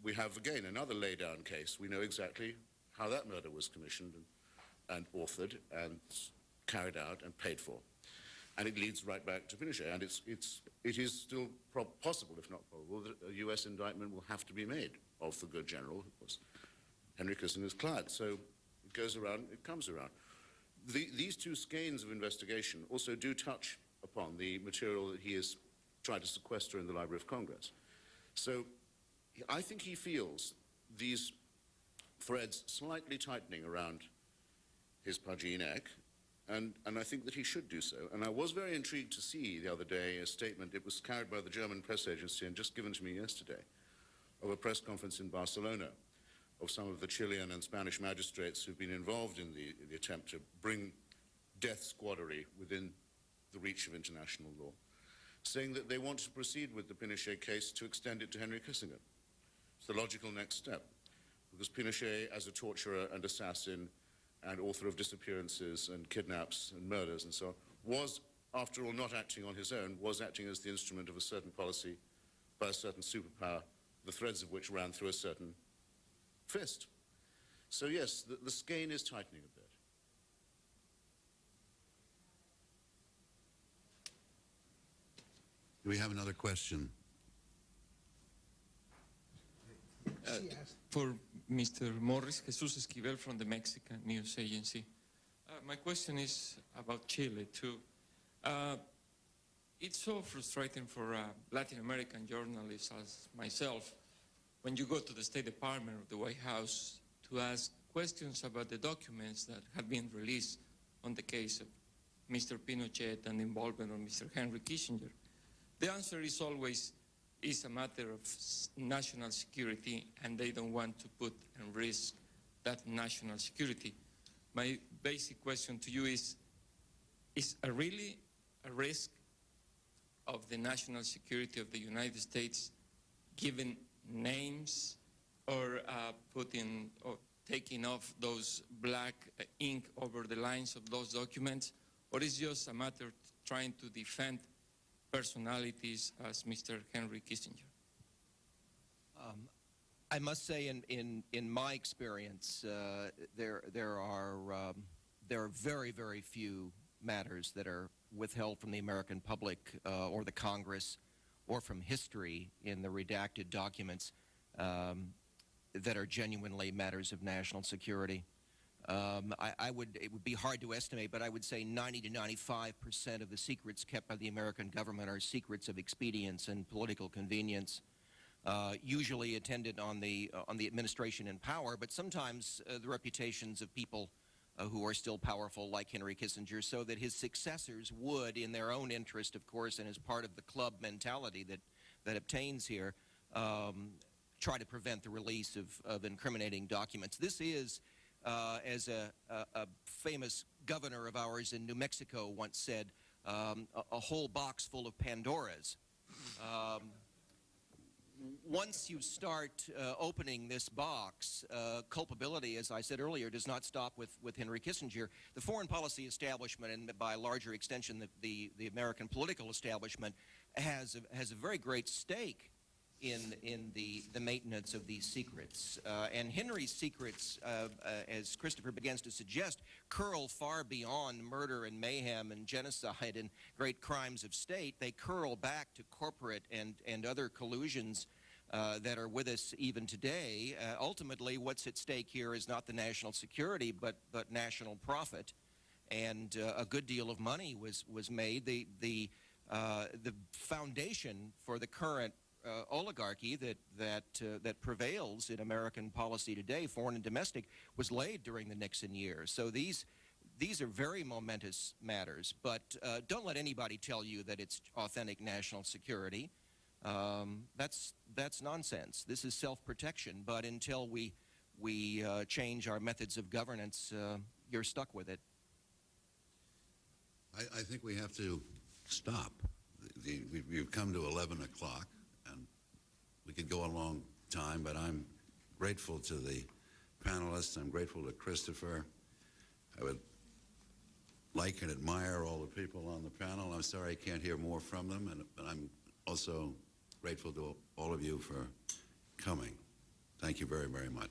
we have, again, another laydown case. We know exactly how that murder was commissioned and authored and carried out and paid for. And it leads right back to Pinochet. And it is still possible, if not probable, that a U.S. indictment will have to be made of the good general, who was Henry Kissinger's client. So it goes around, it comes around. These two skeins of investigation also do touch upon the material that he has tried to sequester in the Library of Congress. So I think he feels these threads slightly tightening around his pudgy neck, and I think that he should do so. And I was very intrigued to see the other day a statement, it was carried by the German press agency and just given to me yesterday, of a press conference in Barcelona of some of the Chilean and Spanish magistrates who've been involved in the attempt to bring death squaddery within the reach of international law, saying that they want to proceed with the Pinochet case to extend it to Henry Kissinger. It's the logical next step, because Pinochet, as a torturer and assassin and author of disappearances and kidnaps and murders and so on, was, after all, not acting on his own, was acting as the instrument of a certain policy by a certain superpower, the threads of which ran through a certain fist. So yes, the skein is tightening a bit. Do we have another question? For Mr. Morris, Jesus Esquivel from the Mexican News Agency. My question is about Chile, too. It's so frustrating for Latin American journalists as myself when you go to the State Department or the White House to ask questions about the documents that have been released on the case of Mr. Pinochet and the involvement of Mr. Henry Kissinger. The answer is always, it's a matter of national security, and they don't want to put in risk that national security. My basic question to you is really a risk of the national security of the United States given names or putting or taking off those black ink over the lines of those documents, or is it just a matter of trying to defend personalities as Mr. Henry Kissinger? I must say, in my experience, there are very, very few matters that are withheld from the American public or the Congress or from history in the redacted documents that are genuinely matters of national security. It would be hard to estimate, but I would say 90 to 95% of the secrets kept by the American government are secrets of expedience and political convenience, usually attendant on the administration in power, but sometimes the reputations of people who are still powerful, like Henry Kissinger, so that his successors would, in their own interest, of course, and as part of the club mentality that obtains here, try to prevent the release of incriminating documents. This is, as a famous governor of ours in New Mexico once said, a whole box full of Pandoras. Once you start opening this box, culpability, as I said earlier, does not stop with Henry Kissinger. The foreign policy establishment, and by a larger extension the American political establishment, has a very great stake in the maintenance of these secrets. And Henry's secrets, as Christopher begins to suggest, curl far beyond murder and mayhem and genocide and great crimes of state. They curl back to corporate and other collusions that are with us even today. Ultimately, what's at stake here is not the national security, but national profit. And a good deal of money was made. The foundation for the current oligarchy that prevails in American policy today, foreign and domestic, was laid during the Nixon years. So these are very momentous matters, but don't let anybody tell you that it's authentic national security. That's nonsense. This is self-protection, but until we change our methods of governance, you're stuck with it. I think we have to stop. We've come to 11 o'clock, and we could go a long time, but I'm grateful to the panelists. I'm grateful to Christopher. I would like and admire all the people on the panel. I'm sorry I can't hear more from them, but I'm also grateful to all of you for coming. Thank you very, very much.